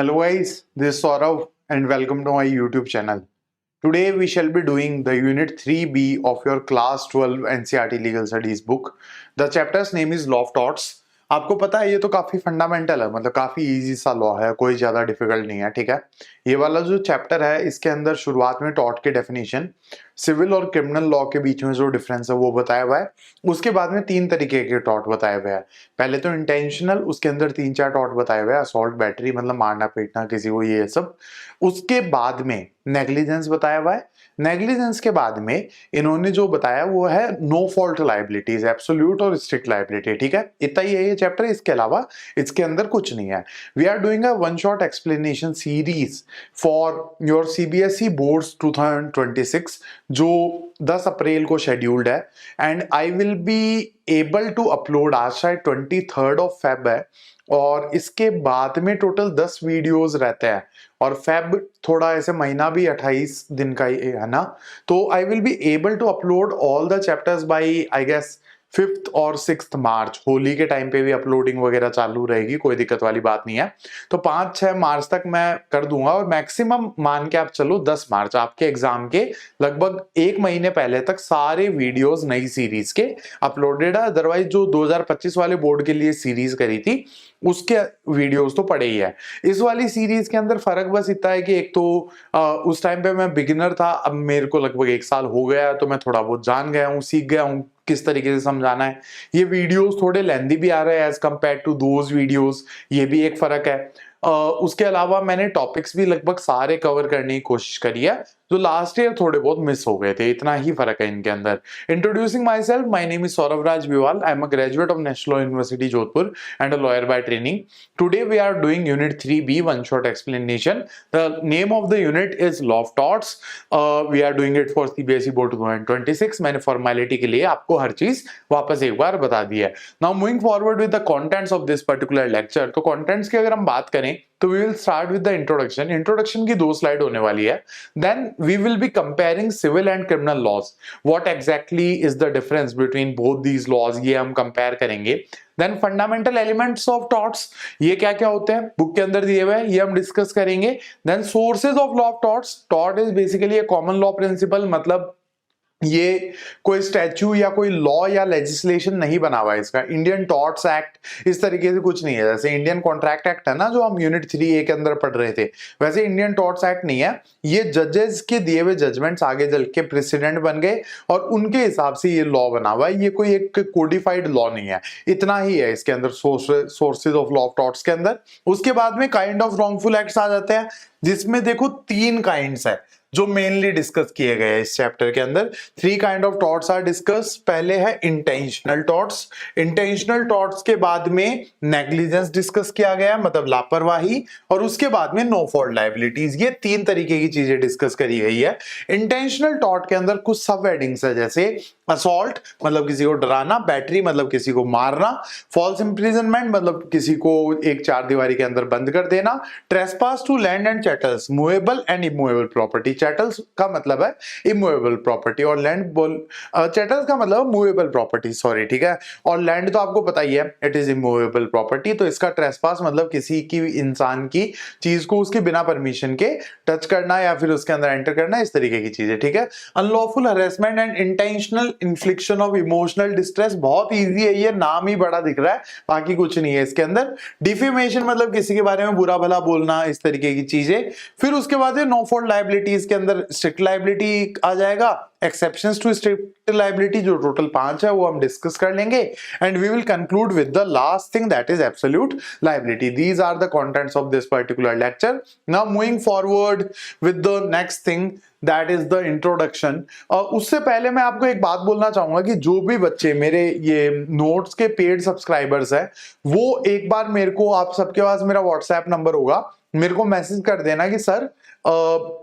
Hello guys, this is Saurav and welcome to my YouTube channel. Today we shall be doing the Unit 3B of your Class 12 NCERT Legal Studies book. The chapter's name is Law of Torts. आपको पता है ये तो काफी fundamental है, मतलब काफी easy सा लॉ है, कोई ज्यादा डिफिकल्ट नहीं है, ठीक है। ये वाला जो चैप्टर है इसके अंदर शुरुआत में टॉर्ट के डेफिनेशन, सिविल और क्रिमिनल लॉ के बीच में जो डिफरेंस है वो बताया हुआ है। उसके बाद में तीन तरीके के टॉर्ट बताए हुए हैं। पहले तो इंटेंशनल, उसके अंदर तीन चार टॉर्ट बताए हुए हैं, असॉल्ट, बैटरी मतलब मारना पीटना किसी को, ये सब। उसके बाद में नेग्लिजेंस बताया हुआ है। नेग्लिजेंस के बाद में इन्होंने जो बताया वो है नो फॉल्ट लायबिलिटीज, एब्सोल्यूट और स्ट्रिक्ट लायबिलिटी, ठीक है। इतना ही है ये चैप्टर, इसके अलावा इसके अंदर कुछ नहीं है। We are doing a one shot explanation series for your CBSE boards 2026 जो 10 अप्रैल को शेड्यूल्ड है, and I will be able to upload, आज शायद 23rd ऑफ फेब है, और इसके बाद में टोटल 10 वीडियोस रहते हैं, और फेब थोड़ा ऐसे महीना भी 28 दिन का ही है ना, तो I will be able to upload all the chapters by I guess 5th और 6th मार्च। होली के टाइम पे भी अपलोडिंग वगैरह चालू रहेगी, कोई दिक्कत वाली बात नहीं है। तो 5-6 मार्च तक मैं कर दूंगा, और मैक्सिमम मान के आप चलो 10 मार्च आपके एग्जाम के लगभग एक महीने पहले तक सारे वीडियोस नई सीरीज के अपलोडेड है। अदरवाइज जो 2025 वाले बोर्ड के लिए सीरीज करी थी उसके वीडियोस तो पड़े ही है। इस वाली सीरीज के अंदर फर्क बस इतना है कि एक तो उस टाइम पे मैं बिगिनर था, अब मेरे को लगभग 1 साल हो गया है, तो मैं थोड़ा बहुत जान गया हूँ, सीख गया हूँ किस तरीके से समझाना है। ये वीडियोस थोड़े लेंथी भी आ रहे हैं as compared to those videos, ये भी एक फर्क है। उसके अलावा मैंने टॉपिक्स भी लगभग सारे कवर करने की कोशिश करी है, जो लास्ट ईयर थोड़े बहुत मिस हो गए थे, इतना ही फर्क है इनके अंदर। Introducing myself, my name is Saurabh Raj Vival, I am a graduate of national law university Jodhpur and a lawyer by training. Today we are doing unit 3B one shot explanation. The name of the unit is law of torts. We are doing it for CBSE board 2026। मैंने formality के लिए आपको हर चीज वापस एक बार बता दी है। Now moving forward with the contents of this particular lecture. तो कंटेंट्स की अगर हम बात करें तो we will start with the introduction. Introduction की 2 स्लाइड होने वाली है। Then we will be comparing civil and criminal laws, what exactly is the difference between both these laws, ये हम कंपेयर करेंगे। Then fundamental elements of torts, ये क्या क्या होते हैं बुक के अंदर दिए हुए हैं, ये हम डिस्कस करेंगे। Then sources of law of torts, tort is basically a common law principle, मतलब ये कोई स्टैच्यू या कोई लॉ या लेजिस्लेशन नहीं बना हुआ है इसका। इंडियन टॉर्ट्स एक्ट इस तरीके से कुछ नहीं है, जैसे इंडियन कॉन्ट्रैक्ट एक्ट है ना जो हम यूनिट 3A के अंदर पढ़ रहे थे, वैसे इंडियन टॉर्ट्स एक्ट नहीं है। ये जजेस के दिए हुए जजमेंट्स आगे चल के प्रेसिडेंट बन गए और उनके हिसाब से ये लॉ बना हुआ है, ये कोई एक कोडिफाइड लॉ नहीं है। इतना ही है इसके अंदर sources of law of torts के अंदर। उसके बाद में काइंड ऑफ रॉन्गफुल एक्ट्स आ जाते हैं, जिसमें देखो 3 काइंड्स है जो मेनली डिस्कस किए गए हैं इस चैप्टर के अंदर। 3 kind of torts are discuss. पहले है इंटेंशनल टॉर्ट्स। इंटेंशनल टॉर्ट्स के बाद में नेग्लिजेंस डिस्कस किया गया, मतलब लापरवाही, और उसके बाद में नो फॉल्ट लायबिलिटीज। ये 3 तरीके की चीजें डिस्कस करी गई है। इंटेंशनल टॉर्ट के अंदर कुछ सब हेडिंग्स है, जैसे असॉल्ट मतलब किसी को डराना, बैटरी मतलब किसी को मारना, फॉल्स इंप्रिजनमेंट मतलब किसी को एक 4 दीवारी के अंदर बंद कर देना, trespass to land and chattels, movable and immovable property. Chattels का मतलब है इमूवेबल प्रॉपर्टी और लैंड चैटल्स का मतलब मूवेबल प्रॉपर्टी, सॉरी, ठीक है। और लैंड तो आपको पता ही है, इट इज इमूवेबल प्रॉपर्टी। तो इसका ट्रेसपास मतलब किसी की, इंसान की चीज को उसके बिना परमिशन के टच करना या फिर उसके अंदर एंटर करना, इस तरीके की चीजें, ठीक है। Unlawful harassment and intentional infliction of emotional distress, बहुत इजी है, ये नाम ही बड़ा दिख रहा है, बाकी कुछ नहीं है इसके अंदर। डिफेमेशन मतलब किसी के बारे में बुरा भला बोलना, इस तरीके की चीजें। फिर उसके बाद नो फॉल्ट लायबिलिटीज के अंदर स्ट्रिक्ट लायबिलिटी आ जाएगा, एक्सेप्शंस टू स्ट्रिक्ट लायबिलिटी जो टोटल 5 है वो हम डिस्कस कर लेंगे, and we will conclude with the last thing that is absolute liability. These are the contents of this particular lecture. Now moving forward with the next thing that is the introduction. उससे पहले मैं आपको एक बात बोलना चाहूंगा कि जो भी बच्चे मेरे ये नोट्स के पेड सब्सक्राइबर्स हैं, वो एक बार मेरे को, आप सबके पास मेरा व्हाट्सएप नंबर होगा, मेरे को मैसेज कर देना कि सर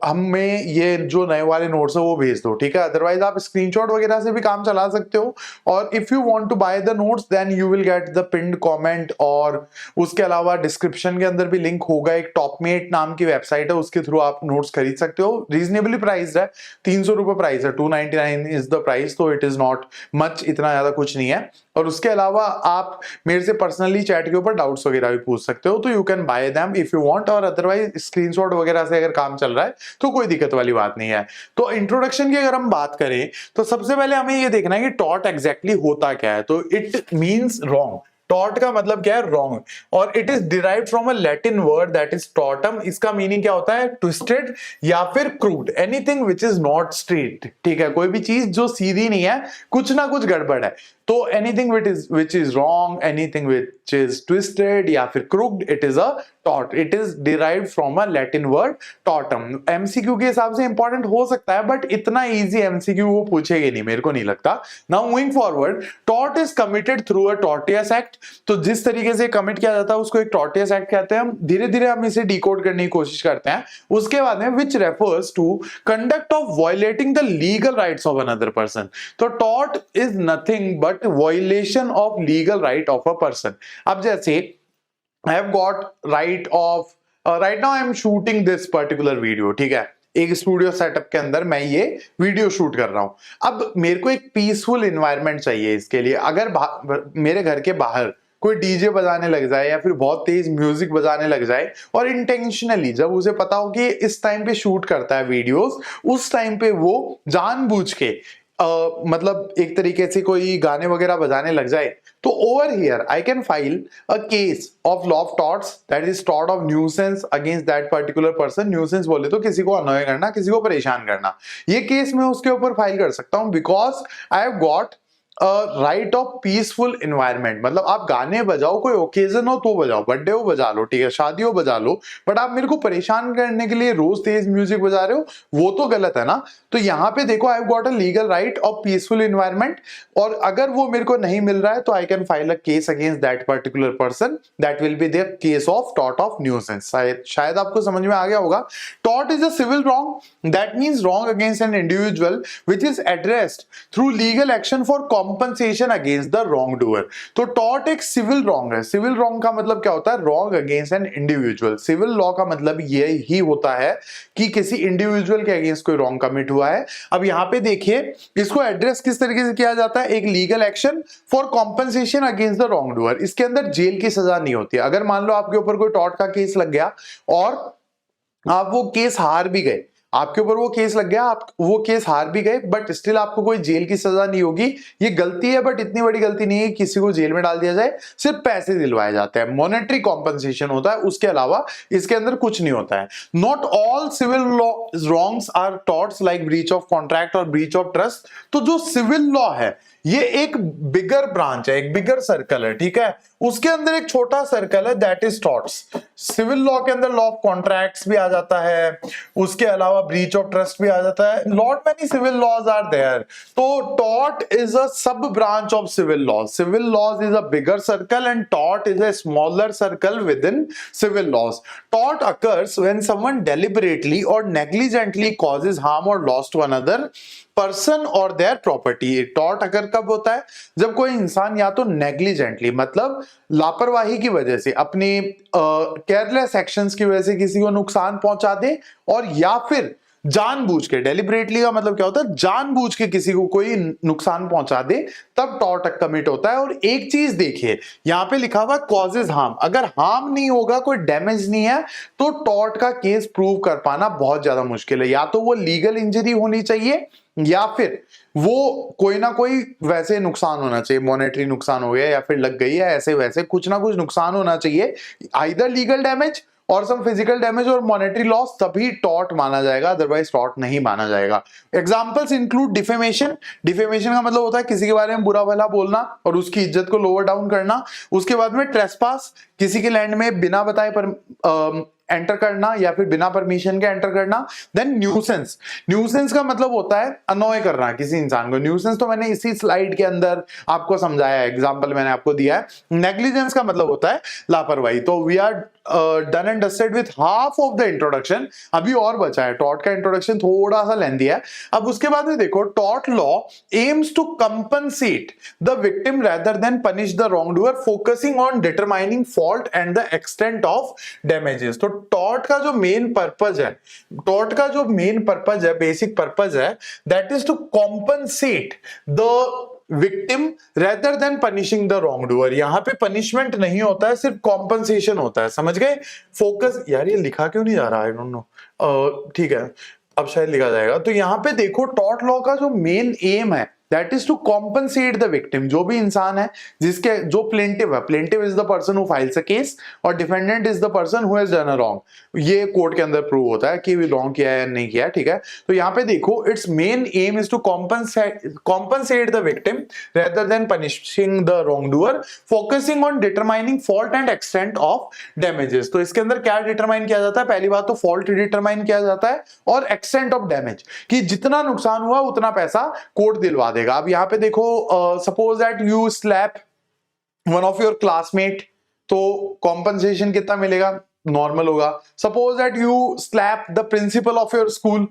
हमें ये जो नए वाले नोट्स है वो भेज दो, ठीक है। अदरवाइज आप स्क्रीनशॉट वगैरह से भी काम चला सकते हो, और if you want to buy the notes then you will get the pinned comment, और उसके अलावा डिस्क्रिप्शन के अंदर भी लिंक होगा, एक टॉपमेट नाम की वेबसाइट है, उसके थ्रू आप नोट्स खरीद सकते हो। रीजनेबली प्राइस्ड है, 300 रुपए प्राइस है, 299 इज द प्राइस, तो इट इज नॉट मच, इतना ज्यादा कुछ नहीं है। और उसके अलावा आप मेरे से पर्सनली चैट के ऊपर डाउट्स वगैरह भी पूछ सकते हो, तो you can buy them if you want, और अदरवाइज स्क्रीनशॉट वगैरह से अगर काम चल रहा है तो कोई दिक्कत वाली बात नहीं है। तो इंट्रोडक्शन की अगर हम बात करें तो सबसे पहले हमें ये देखना है कि टॉट एग्जैक्टली होता क्या है। तो इट मींस रॉन्ग। टॉट का मतलब क्या है? रॉन्ग। और it is derived from a Latin word that is Tatum. इसका मीनिंग क्या होता है? ट्विस्टेड या फिर crude, anything which is not straight. ठीक है, कोई भी चीज जो सीधी नहीं है, कुछ ना कुछ गड़बड़ है। तो anything which is wrong, anything which is twisted या फिर crude, it is a taught. It is derived from a Latin word Tatum. MCQ के हिसाब से इंपॉर्टेंट हो सकता है, बट इतना इजी एमसीक्यू वो पूछेगे नहीं, मेरे को नहीं लगता। Now moving forward, taught is committed through a tortious act. तो जिस तरीके से कमिट किया जाता है उसको एक टॉर्टियस एक्ट कहते हैं। हम धीरे धीरे हम इसे डिकोड करने की कोशिश करते हैं। उसके बाद में which refers to conduct of violating the legal rights of another person. तो टॉट is nothing but violation of legal right of a person. अब जैसे I have got right now I am shooting this particular video, ठीक है, एक studio setup के अंदर मैं ये वीडियो शूट कर रहा हूं। अब मेरे को एक पीसफुल एनवायरनमेंट चाहिए इसके लिए। अगर मेरे घर के बाहर कोई डीजे बजाने लग जाए या फिर बहुत तेज म्यूजिक बजाने लग जाए, और इंटेंशनली जब उसे पता हो कि इस टाइम पे शूट करता है वीडियोस, उस टाइम पे वो जानबूझ के मतलब एक तरीके से कोई गाने वगैरह बजाने लग जाए, तो over here I can file a case of law of torts, that is tort of nuisance against that particular person. Nuisance बोले तो किसी को अनॉय करना, किसी को परेशान करना। ये केस मैं उसके ऊपर फाइल कर सकता हूं because I have got right of peaceful environment. मतलब आप गाने बजाओ, कोई ओकेजन हो तो बजाओ, बर्थडे हो बजा लो, ठीक है, शादी हो बजा लो, बट आप मेरे को परेशान करने के लिए रोज तेज म्यूजिक बजा रहे हो, वो तो गलत है ना। तो यहाँ पे देखो, आई have got a legal right of peaceful environment, और अगर वो मेरे को नहीं मिल रहा है तो I can file a case against that particular person, that will be their case of tort of nuisance. शायद आपको समझ में आ गया होगा। Tort is a civil wrong, that means wrong against an individual which is addressed through legal action for compensation against the wrong doer. तो tort एक civil wrong है। सिविल रॉन्ग का मतलब क्या होता है? Wrong against an individual. Civil law का मतलब ये ही होता है कि किसी इंडिविजुअल के अगेंस्ट कोई रॉन्ग कमिट हुआ है। अब यहां पे देखिए, इसको एड्रेस किस तरीके से किया जाता है? एक legal action for compensation against the wrong doer. इसके अंदर जेल की सजा नहीं होती है। अगर मान लो आपके ऊपर कोई टॉर्ट का केस लग गया और आप वो केस हार भी गए, आपके ऊपर वो केस लग गया, आप वो केस हार भी गए, बट स्टिल आपको कोई जेल की सजा नहीं होगी। ये गलती है, बट इतनी बड़ी गलती नहीं है किसी को जेल में डाल दिया जाए, सिर्फ पैसे दिलवाए जाते हैं, मॉनेटरी कॉम्पनसेशन होता है, उसके अलावा इसके अंदर कुछ नहीं होता है। Not all civil law wrongs are torts like breach of contract और ब्रीच ऑफ ट्रस्ट। तो जो सिविल लॉ है ये एक बिगर ब्रांच है, एक बिगर सर्कल है, ठीक है, उसके अंदर एक छोटा सर्कल है, that is torts. Civil law के अंदर लॉ ऑफ कॉन्ट्रैक्ट्स भी आ जाता है, उसके अलावा ब्रीच ऑफ ट्रस्ट भी आ जाता है, lot many civil laws are there. तो tort is a sub branch of civil law. Civil laws is a bigger circle and tort is a smaller circle within civil laws. Tort occurs when someone deliberately और negligently causes harm और loss to another person और their property. Tort अगर कब होता है? जब कोई इंसान या तो नेग्लिजेंटली, मतलब लापरवाही की वजह से, अपनी केयरलेस एक्शंस की वजह से किसी को नुकसान पहुंचा दे, और या फिर जानबूझ के, डेलिबरेटली का मतलब क्या होता है? जानबूझ के किसी को कोई नुकसान पहुंचा दे, तब टॉर्ट कमिट होता है। और एक चीज देखिए, यहां पे लिखा हुआ कॉजेज हार्म। अगर हार्म नहीं होगा, कोई डैमेज नहीं है, तो टॉर्ट का केस प्रूव कर पाना बहुत ज्यादा मुश्किल है। या तो वो लीगल इंजरी होनी चाहिए, या फिर वो कोई ना कोई वैसे नुकसान होना चाहिए, मॉनेटरी नुकसान हो गया या फिर लग गई है, ऐसे वैसे कुछ ना कुछ नुकसान होना चाहिए, आइदर लीगल डैमेज और सम फिजिकल डैमेज और मॉनेटरी लॉस, तभी टॉर्ट माना जाएगा, अदरवाइज टॉर्ट नहीं माना जाएगा। Examples include defamation. डिफेमेशन का मतलब होता है किसी के बारे में बुरा भला बोलना और उसकी इज्जत को लोअर डाउन करना। उसके बाद में ट्रेसपास, किसी के लैंड में बिना बताए पर एंटर करना या फिर बिना परमिशन के एंटर करना। Then nuisance. न्यूसेंस का मतलब होता है अनॉय करना किसी इंसान को। न्यूसेंस तो मैंने इसी स्लाइड के अंदर आपको समझाया है, एग्जांपल मैंने आपको दिया है। नेग्लिजेंस का मतलब होता है लापरवाही। तो we are done and dusted with half of the introduction. अभी और बचा है, टॉर्ट का इंट्रोडक्शन थोड़ा सा लेंथी है। अब उसके बाद में देखो, tort law aims to compensate the victim rather than punish the wrong doer, focusing on determining fault and the extent of damages. तो टॉर्ट का जो मेन पर्पज है, टॉर्ट का जो मेन पर्पज है, बेसिक पर्पज है, that is to compensate the victim rather than punishing the wrong doer. यहाँ पे पनिशमेंट नहीं होता है, सिर्फ कॉम्पनसेशन होता है, समझ गए। फोकस, यार ये लिखा क्यों नहीं जा रहा, आई डोंट नो, ठीक है अब शायद लिखा जाएगा। तो यहाँ पे देखो टॉर्ट लॉ का जो मेन एम है that is to compensate the victim. जो भी इंसान है जिसके, जो प्लेंटिव है, plaintiff is the person who files a case और defendant is the person who has done a wrong. ये कोर्ट के अंदर प्रूव होता है कि रॉन्ग किया है या नहीं किया है, ठीक है। तो यहाँ पे देखो its main aim is to compensate the victim rather than punishing the wrong doer, focusing on determining fault and extent of damages. तो इसके अंदर क्या डिटरमाइन किया जाता है, पहली बात तो फॉल्ट डिटरमाइन किया जाता है और एक्सटेंट ऑफ डैमेज, कि जितना नुकसान हुआ उतना पैसा कोर्ट दिलवा देगा। अब यहाँ पे देखो suppose that you slab one of your classmate, तो कॉम्पनसेशन कितना मिलेगा, नॉर्मल होगा। Suppose that you slab the principle of your school,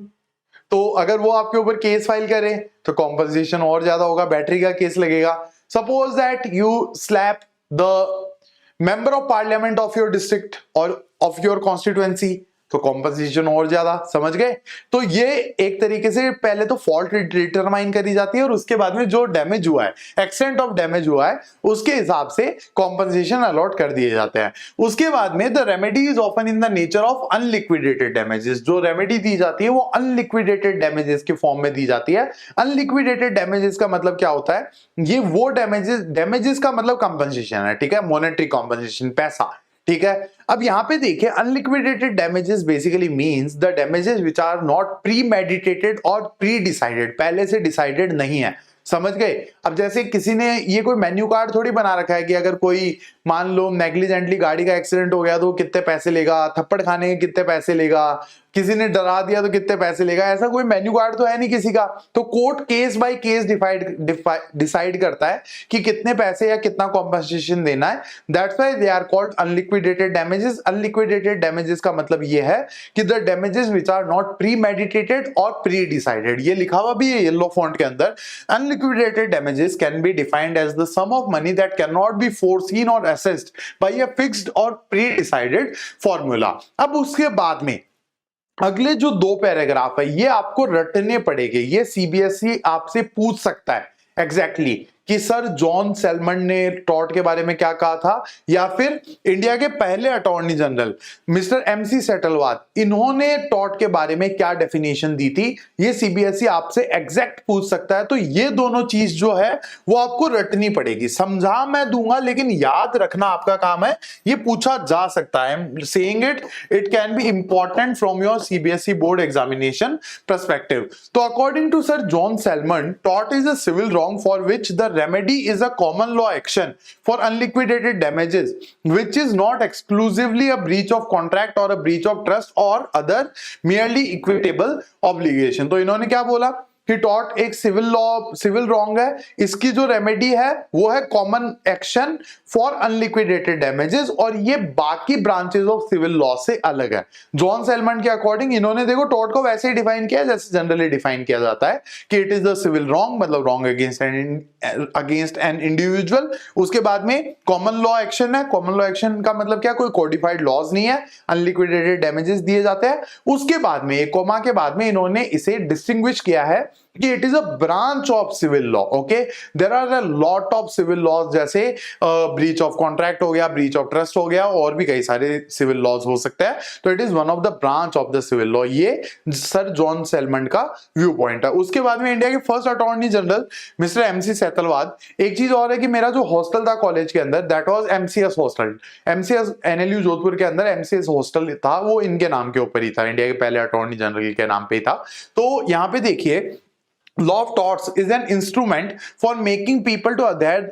तो अगर वो आपके ऊपर केस फाइल करे तो कॉम्पनसेशन और ज्यादा होगा, बैटरी का केस लगेगा। Suppose that you slab the member of parliament of your district और ऑफ योर कॉन्स्टिट्यूएंसी, तो कॉम्पनसेशन और ज्यादा, समझ गए। तो ये एक तरीके से पहले तो फॉल्ट डिटरमाइन करी जाती है और उसके बाद में जो डैमेज हुआ है, एक्सटेंट ऑफ डैमेज हुआ है, उसके हिसाब से कॉम्पनसेशन अलॉट कर दिए जाते हैं। उसके बाद में the remedy is often in the nature of unliquidated damages. जो रेमेडी दी जाती है वो अनलिक्विडेटेड डैमेजेस के फॉर्म में दी जाती है। अनलिक्विडेटेड डैमेजेस का मतलब क्या होता है, ये वो डैमेजेस का मतलब कंपनसेशन है, ठीक है, मॉनेटरी कॉम्पनसेशन, पैसा, ठीक है। अब यहां पे देखिए unliquidated damages basically means the damages which are not premeditated और प्री डिसाइडेड, पहले से डिसाइडेड नहीं है, समझ गए। अब जैसे किसी ने ये कोई मेन्यू कार्ड थोड़ी बना रखा है कि अगर कोई मान लो नेग्लिजेंटली गाड़ी का एक्सीडेंट हो गया तो कितने पैसे लेगा, थप्पड़ खाने के कितने पैसे लेगा, किसी ने डरा दिया तो कितने पैसे लेगा, ऐसा कोई मेन्यू कार्ड तो है नहीं किसी का। तो court case by case decide करता है कि कितने पैसे या कितना कॉम्पनसेशन देना है। That's why they are called unliquidated damages. Unliquidated damages का मतलब ये है कि the damages which are not premeditated और प्री डिसाइडेड, ये लिखा हुआ भी है येलो फॉन्ट के अंदर। Unliquidated damages can be defined as the sum of money that can not be foreseen और assessed by a fixed or pre-decided formula। अब उसके बाद में अगले जो दो पैराग्राफ है ये आपको रटने पड़ेंगे, ये सीबीएसई आपसे पूछ सकता है एग्जैक्टली कि सर जॉन सेलमन ने टॉर्ट के बारे में क्या कहा था, या फिर इंडिया के पहले अटॉर्नी जनरल मिस्टर एमसी सेटलवाद, इन्होंने टॉर्ट के बारे में क्या डेफिनेशन दी थी, ये सीबीएसई आपसे एग्जैक्ट पूछ सकता है। तो ये दोनों चीज जो है वो आपको रटनी पड़ेगी। समझा मैं दूंगा लेकिन याद रखना आपका काम है, ये पूछा जा सकता है। I am saying it can be important from your CBSE board examination perspective. तो according to sir John Salmond, tort is a civil wrong for which the remedy is a common law action for unliquidated damages which is not exclusively a breach of contract or a breach of trust or other merely equitable obligation। तो इन्होंने क्या बोला कि tort एक civil wrong है, इसकी जो remedy है वो है common action for unliquidated damages, और ये बाकी ब्रांचेस ऑफ सिविल लॉ से अलग है। जॉन सेलमन के अकॉर्डिंग इन्होंने देखो टॉर्ट को वैसे ही डिफाइन किया जैसे जनरली डिफाइन किया जाता है कि it is the civil wrong, मतलब रॉन्ग अगेंस्ट एन इंडिविजुअल। उसके बाद में कॉमन लॉ एक्शन है, कॉमन लॉ एक्शन का मतलब क्या, कोई कोडिफाइड लॉज नहीं है, अनलिक्विडेटेड डैमेजेस दिए जाते हैं। उसके बाद में एक कोमा के बाद में इन्होंने इसे डिस्टिंग्विश किया है कि it is a branch of civil law. Okay, there are a lot of civil laws, जैसे ब्रीच ऑफ कॉन्ट्रैक्ट हो गया, ब्रीच ऑफ ट्रस्ट हो गया, और भी कई सारे सिविल लॉज हो सकते हैं। तो it is one of the branch of the civil law, ये सर जॉन सेलमन का व्यू पॉइंट है। उसके बाद में इंडिया के first attorney general mister MC Setalvad. एक चीज और है कि मेरा जो हॉस्टल था कॉलेज के अंदर that was MCS hostel, MCS NLU Jodhpur के अंदर एमसीएस हॉस्टल था, वो इनके नाम के ऊपर ही था, इंडिया के पहले अटॉर्नी जनरल के नाम पे ही था। तो यहाँ पे देखिए law of torts is an instrument for making people to adhere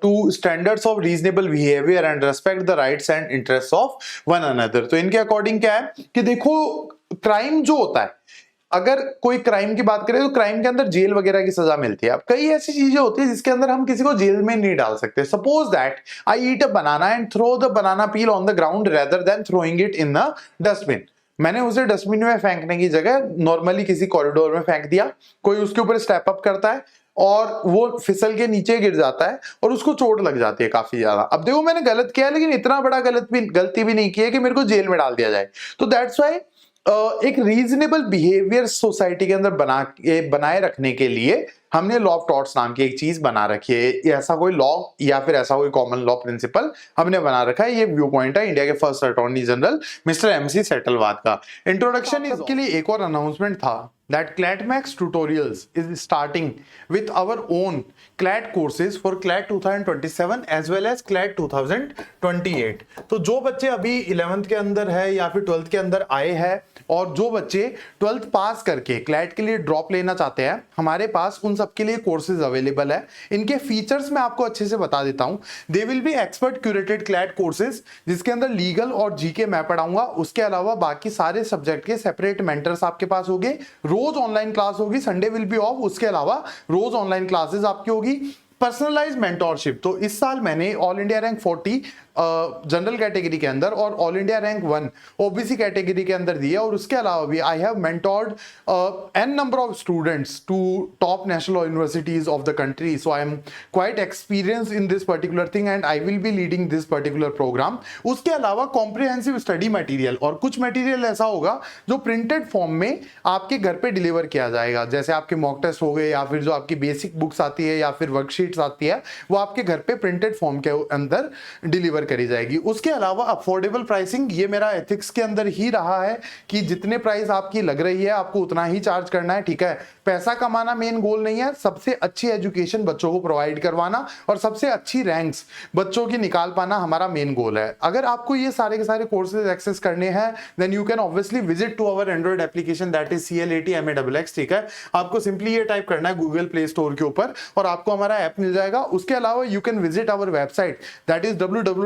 to standards of reasonable behavior and respect the rights and interests of one another। तो इनके अकॉर्डिंग क्या है कि देखो क्राइम जो होता है, अगर कोई क्राइम की बात करें तो क्राइम के अंदर जेल वगैरह की सजा मिलती है। अब कई ऐसी चीजें होती है जिसके अंदर हम किसी को जेल में नहीं डाल सकते। Suppose that I eat a banana and throw the banana peel on the ground rather than throwing it in the dustbin. मैंने उसे डस्टबिन में फेंकने की जगह नॉर्मली किसी कॉरिडोर में फेंक दिया, कोई उसके ऊपर स्टेप अप करता है और वो फिसल के नीचे गिर जाता है और उसको चोट लग जाती है काफी ज्यादा। अब देखो मैंने गलत किया लेकिन इतना बड़ा गलती भी नहीं किया कि मेरे को जेल में डाल दिया जाए। तो दैट्स व्हाई एक रीजनेबल बिहेवियर सोसाइटी के अंदर बनाए रखने के लिए हमने लॉ ऑफ टॉट्स नाम की एक चीज बना रखी है। ऐसा कोई लॉ या फिर ऐसा कोई कॉमन लॉ प्रिंसिपल हमने बना रखा है। ये व्यू पॉइंट है इंडिया के first attorney general mister MC Setalvad का। इंट्रोडक्शन इसके लिए एक और अनाउंसमेंट था that CLATMAX tutorials is starting with our own CLAT courses for CLAT 2027 as well as CLAT 2028। तो जो बच्चे अभी 11th के अंदर है या फिर 12th के अंदर आए हैं और जो बच्चे 12th पास करके CLAT के लिए ड्रॉप लेना चाहते हैं, हमारे पास उन सबके लिए कोर्सेज अवेलेबल है। इनके फीचर्स मैं आपको अच्छे से बता देता हूं। They will be expert curated CLAT courses जिसके अंदर लीगल और जीके मैं पढ़ाऊंगा। उसके अलावा बाकी सारे सब्जेक्ट के सेपरेट मेंटर्स आपके पास होंगे। रोज ऑनलाइन क्लास होगी, संडे विल बी ऑफ। उसके अलावा रोज ऑनलाइन क्लासेस आपकी होगी। पर्सनलाइज मेंटोरशिप, तो इस साल मैंने all India rank 40 general category के अंदर और all India rank 1 OBC category के अंदर दिया। और उसके अलावा भी I have mentored an number of students to top national universities of the country. So I am quite experience in this particular thing and I will be leading this particular programme. उसके अलावा comprehensive study material, और कुछ material ऐसा होगा जो printed form में आपके घर पे डिलीवर किया जाएगा, जैसे आपके मॉक टेस्ट हो गए या फिर जो आपकी बेसिक बुक्स आती है या फिर वर्कशीट्स आती है, वो आपके घर पे प्रिंटेड फॉर्म के अंदर डिलीवर करी जाएगी। उसके अलावा अफोर्डेबल प्राइसिंग, ये मेरा एथिक्स के अंदर ही रहा है कि जितने प्राइस आपकी लग रही है आपको उतना ही चार्ज करना है, ठीक है। पैसा कमाना मेन गोल नहीं है, सबसे अच्छी एजुकेशन बच्चों को प्रोवाइड करवाना और सबसे अच्छी रैंक्स बच्चों की निकाल पाना हमारा मेन गोल है। अगर आपको ये सारे के सारे कोर्सेज एक्सेस करने हैं then you can obviously visit to our Android application that is CLATMAXX, ठीक है। आपको सिंपली ये टाइप करना है गूगल प्ले स्टोर के ऊपर और आपको हमारा ऐप मिल जाएगा। उसके अलावा you can visit our website that is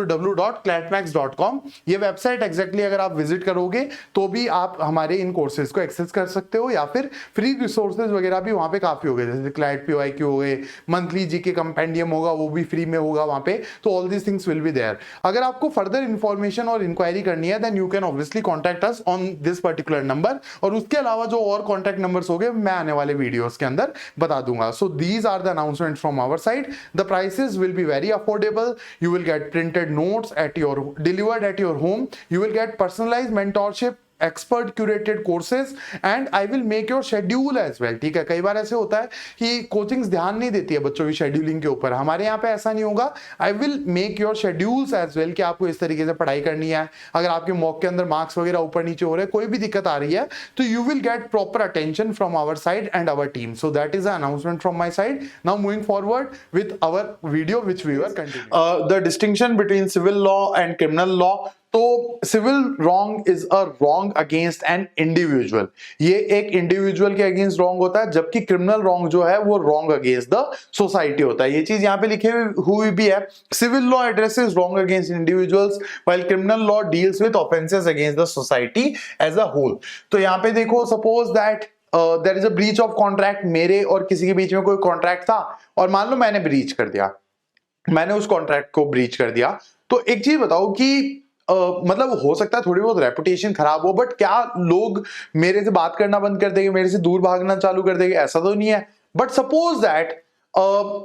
www.clatmax.com। ये वेबसाइट एग्जैक्टली अगर आप विजिट करोगे तो भी आप हमारे इन कोर्सेज को एक्सेस कर सकते हो, या फिर फ्री रिसोर्सेज वगैरह भी वहां पे काफी हो गए, जैसे क्लैट PYQ हो गए, मंथली जीके कंपेंडियम होगा वो भी फ्री में होगा वहां पे। तो all these things will be there. अगर आपको फर्दर इंफॉर्मेशन और इंक्वायरी करनी है then you can obviously contact us on this particular number. और उसके अलावा जो और कॉन्टैक्ट नंबर्स हो गए मैं आने वाले वीडियोस के अंदर बता दूंगा। So these are the announcements from our side. The prices will be very affordable. You will get printed notes delivered at your home. You will get personalized mentorship, expert curated courses and I will make your schedule as well, ठीक है। कई बार ऐसे होता है कि coachings ध्यान नहीं देती है बच्चों की शेड्यूलिंग के ऊपर, हमारे यहाँ पे ऐसा नहीं होगा। I will make your schedules as well कि आपको इस तरीके से पढ़ाई करनी है। अगर आपके मॉक के अंदर मार्क्स वगैरह ऊपर नीचे हो रहे हैं, कोई भी दिक्कत आ रही है, तो you will get proper attention from our side and our team. So that is announcement from my side. Now moving forward with our video which we were continue. The distinction between civil law and criminal law, तो civil wrong is a wrong against an individual, ये एक individual के against wrong होता है, जबकि criminal wrong जो है वो रॉन्ग अगेंस्ट द सोसाइटी होता है। ये चीज यहाँ पे लिखे हुई भी है। Civil law addresses wrong against individuals while criminal law deals with offences against the society as a whole. तो यहाँ पे देखो, suppose that there is a breach of contract, मेरे और किसी के बीच में कोई कॉन्ट्रैक्ट था और मान लो मैंने ब्रीच कर दिया, मैंने उस कॉन्ट्रैक्ट को ब्रीच कर दिया। तो एक चीज बताओ कि मतलब हो सकता है थोड़ी बहुत रेपुटेशन खराब हो, बट क्या लोग मेरे से बात करना बंद कर देंगे, मेरे से दूर भागना चालू कर देंगे? ऐसा तो नहीं है। But suppose that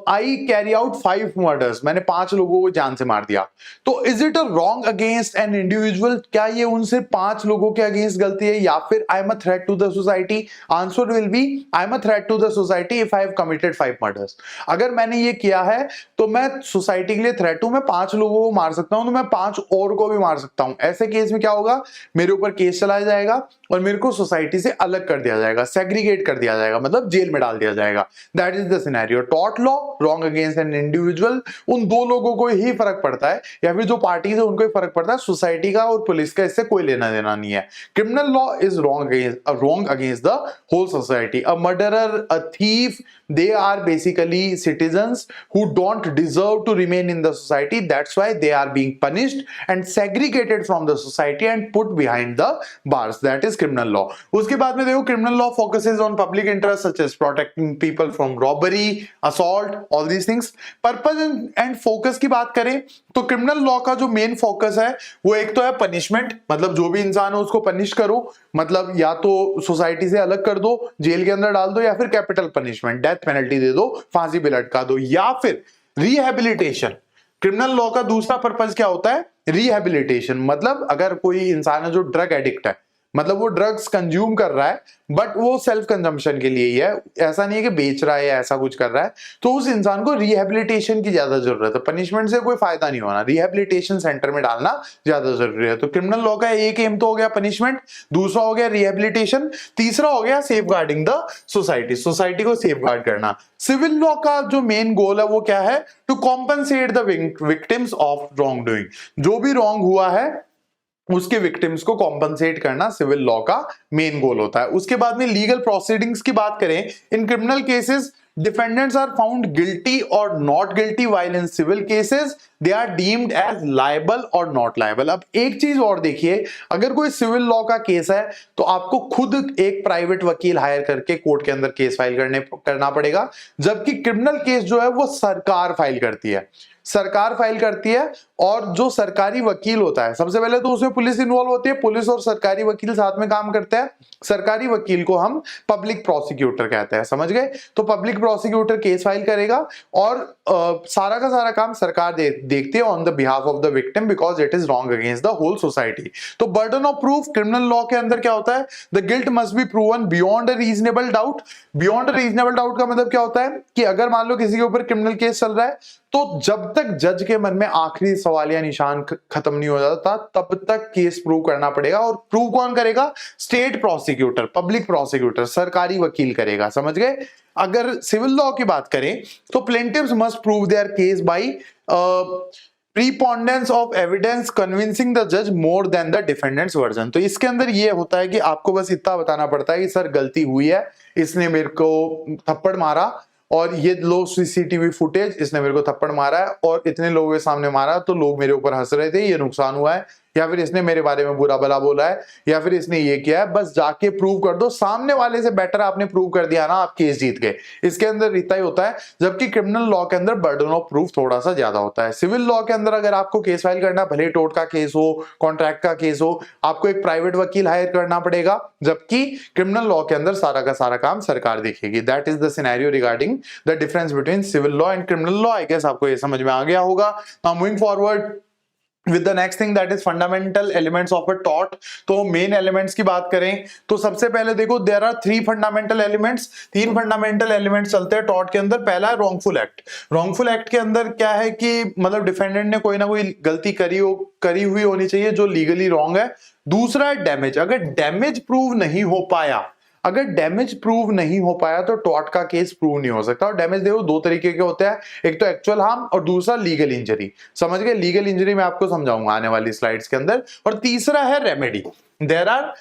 I carry out 5 murders, मैंने 5 लोगों को जान से मार दिया, तो is it a wrong against an individual? क्या ये उनसे 5 लोगों के अगेंस्ट गलती है या फिर I am a threat to the society? Answer will be I am a threat to the society if I have committed 5 murders. अगर मैंने ये किया है तो मैं सोसाइटी के लिए थ्रेट हूं, मैं 5 लोगों को मार सकता हूं, तो मैं 5 और को भी मार सकता हूं। ऐसे केस में क्या होगा, मेरे ऊपर केस चलाया जाएगा और मेरे को सोसाइटी से अलग कर दिया जाएगा, सेग्रीगेट कर दिया जाएगा, मतलब जेल में डाल दिया जाएगा। That is the scenario. Tort law wrong against an individual, उन 2 लोगों को ही फर्क पड़ता है या फिर जो पार्टीज है उनको ही फर्क पड़ता है, सोसाइटी का और पुलिस का इससे कोई लेना देना नहीं है। Criminal law is wrong against the whole society. A murderer, a thief, they are basically citizens who don't deserve to remain in the society. That's why they are being punished and segregated from the society and put behind the bars. That is criminal law. उसके बाद में देखो, criminal law focuses on public interest such as protecting people from robbery, assault, all these things. Purpose and focus की बात करें तो criminal law का जो मेन फोकस है वो एक तो है पनिशमेंट, मतलब जो भी इंसान है उसको पनिश करो, मतलब या तो सोसाइटी से अलग कर दो, जेल के अंदर डाल दो, या फिर कैपिटल पनिशमेंट, डेथ पेनल्टी दे दो, फांसी पे लटका दो, या फिर रिहेबिलिटेशन। क्रिमिनल लॉ का दूसरा पर्पस क्या होता है? रिहेबिलिटेशन। मतलब अगर कोई इंसान है जो ड्रग एडिक्ट है, मतलब वो ड्रग्स कंज्यूम कर रहा है बट वो सेल्फ कंजम्पशन के लिए ही है, ऐसा नहीं है कि बेच रहा है या ऐसा कुछ कर रहा है, तो उस इंसान को रिहेबिलिटेशन की ज्यादा जरूरत है। पनिशमेंट से कोई फायदा नहीं होना, रिहेबिलिटेशन सेंटर में डालना ज्यादा जरूरी है। तो क्रिमिनल लॉ का एक एम तो हो गया पनिशमेंट, दूसरा हो गया रिहेबिलिटेशन, तीसरा हो गया safeguarding the society, society को सेफ गार्ड करना। सिविल लॉ का जो मेन गोल है वो क्या है? To compensate the victims of wrong doing, जो भी रॉन्ग हुआ है उसके विक्टिम्स को कॉम्पनसेट करना सिविल लॉ का मेन गोल होता है। उसके बाद में लीगल प्रोसीडिंग्स की बात करें, in criminal cases defendants are found guilty और not guilty, while in civil cases they are deemed as liable और नॉट लायबल। अब एक चीज और देखिए, अगर कोई सिविल लॉ का केस है तो आपको खुद एक प्राइवेट वकील हायर करके कोर्ट के अंदर केस फाइल करना पड़ेगा, जबकि क्रिमिनल केस जो है वो सरकार फाइल करती है, सरकार फाइल करती है। और जो सरकारी वकील होता है, सबसे पहले तो उसमें पुलिस इन्वॉल्व होती है, पुलिस और सरकारी वकील साथ में काम करते हैं। सरकारी वकील को हम पब्लिक प्रोसिक्यूटर कहते हैं, समझ गए? तो पब्लिक प्रोसिक्यूटर केस फाइल करेगा और सारा का सारा काम सरकार देखती है on the behalf of the victim, because it is wrong against the whole society. तो burden of proof criminal law के अंदर क्या होता है? The guilt must be proven beyond a reasonable doubt. Beyond a reasonable doubt का मतलब क्या होता है कि अगर मान लो किसी के ऊपर क्रिमिनल केस चल रहा है, तो जब तक जज के मन में आखिरी सवाल या निशान खत्म नहीं हो जाता तब तक केस प्रूव करना पड़ेगा। और प्रूव कौन करेगा? स्टेट प्रोसिक्यूटर, पब्लिक प्रोसिक्यूटर, सरकारी वकील करेगा, समझ गए? अगर सिविल लॉ की बात करें तो plaintiffs must prove their case by preponderance of evidence convincing the जज more than the defendant's version. तो इसके अंदर ये होता है कि आपको बस इतना बताना पड़ता है कि सर गलती हुई है, इसने मेरे को थप्पड़ मारा और ये लो सीसीटीवी फुटेज, इसने मेरे को थप्पड़ मारा है और इतने लोगों के सामने मारा तो लोग मेरे ऊपर हंस रहे थे, ये नुकसान हुआ है, या फिर इसने मेरे बारे में बुरा भला बोला है, या फिर इसने ये किया है, बस जाके प्रूव कर दो। सामने वाले से बेटर आपने प्रूव कर दिया ना, आप केस जीत गए। इसके अंदर इतना ही होता है, जबकि क्रिमिनल लॉ के अंदर बर्डन ऑफ प्रूफ थोड़ा सा ज्यादा होता है। सिविल लॉ के अंदर अगर आपको केस फाइल करना, भले टोर्ट का केस हो, कॉन्ट्रैक्ट का केस हो, आपको एक प्राइवेट वकील हायर करना पड़ेगा, जबकि क्रिमिनल लॉ के अंदर सारा का सारा काम सरकार देखेगी। That is the scenario regarding the difference between civil law and criminal law. I guess आपको ये समझ में आ गया होगा। Now moving forward with the next thing, that is fundamental elements of a tort। तो मेन एलिमेंट्स की बात करें तो सबसे पहले देखो, there are 3 fundamental elements, 3 fundamental elements चलते हैं टॉर्ट के अंदर। पहला है रॉन्गफुल एक्ट। रॉन्गफुल एक्ट के अंदर क्या है कि मतलब डिफेंडेंट ने कोई ना कोई गलती करी हुई होनी चाहिए जो लीगली रॉन्ग है। दूसरा है डैमेज। अगर डैमेज प्रूव नहीं हो पाया, अगर डैमेज प्रूव नहीं हो पाया तो टॉर्ट का केस प्रूव नहीं हो सकता। और डैमेज देखो 2 तरीके के होते हैं, एक तो एक्चुअल हार्म और दूसरा लीगल इंजरी। समझ गए? लीगल इंजरी मैं आपको समझाऊंगा आने वाली स्लाइड्स के अंदर। और तीसरा है remedy. There are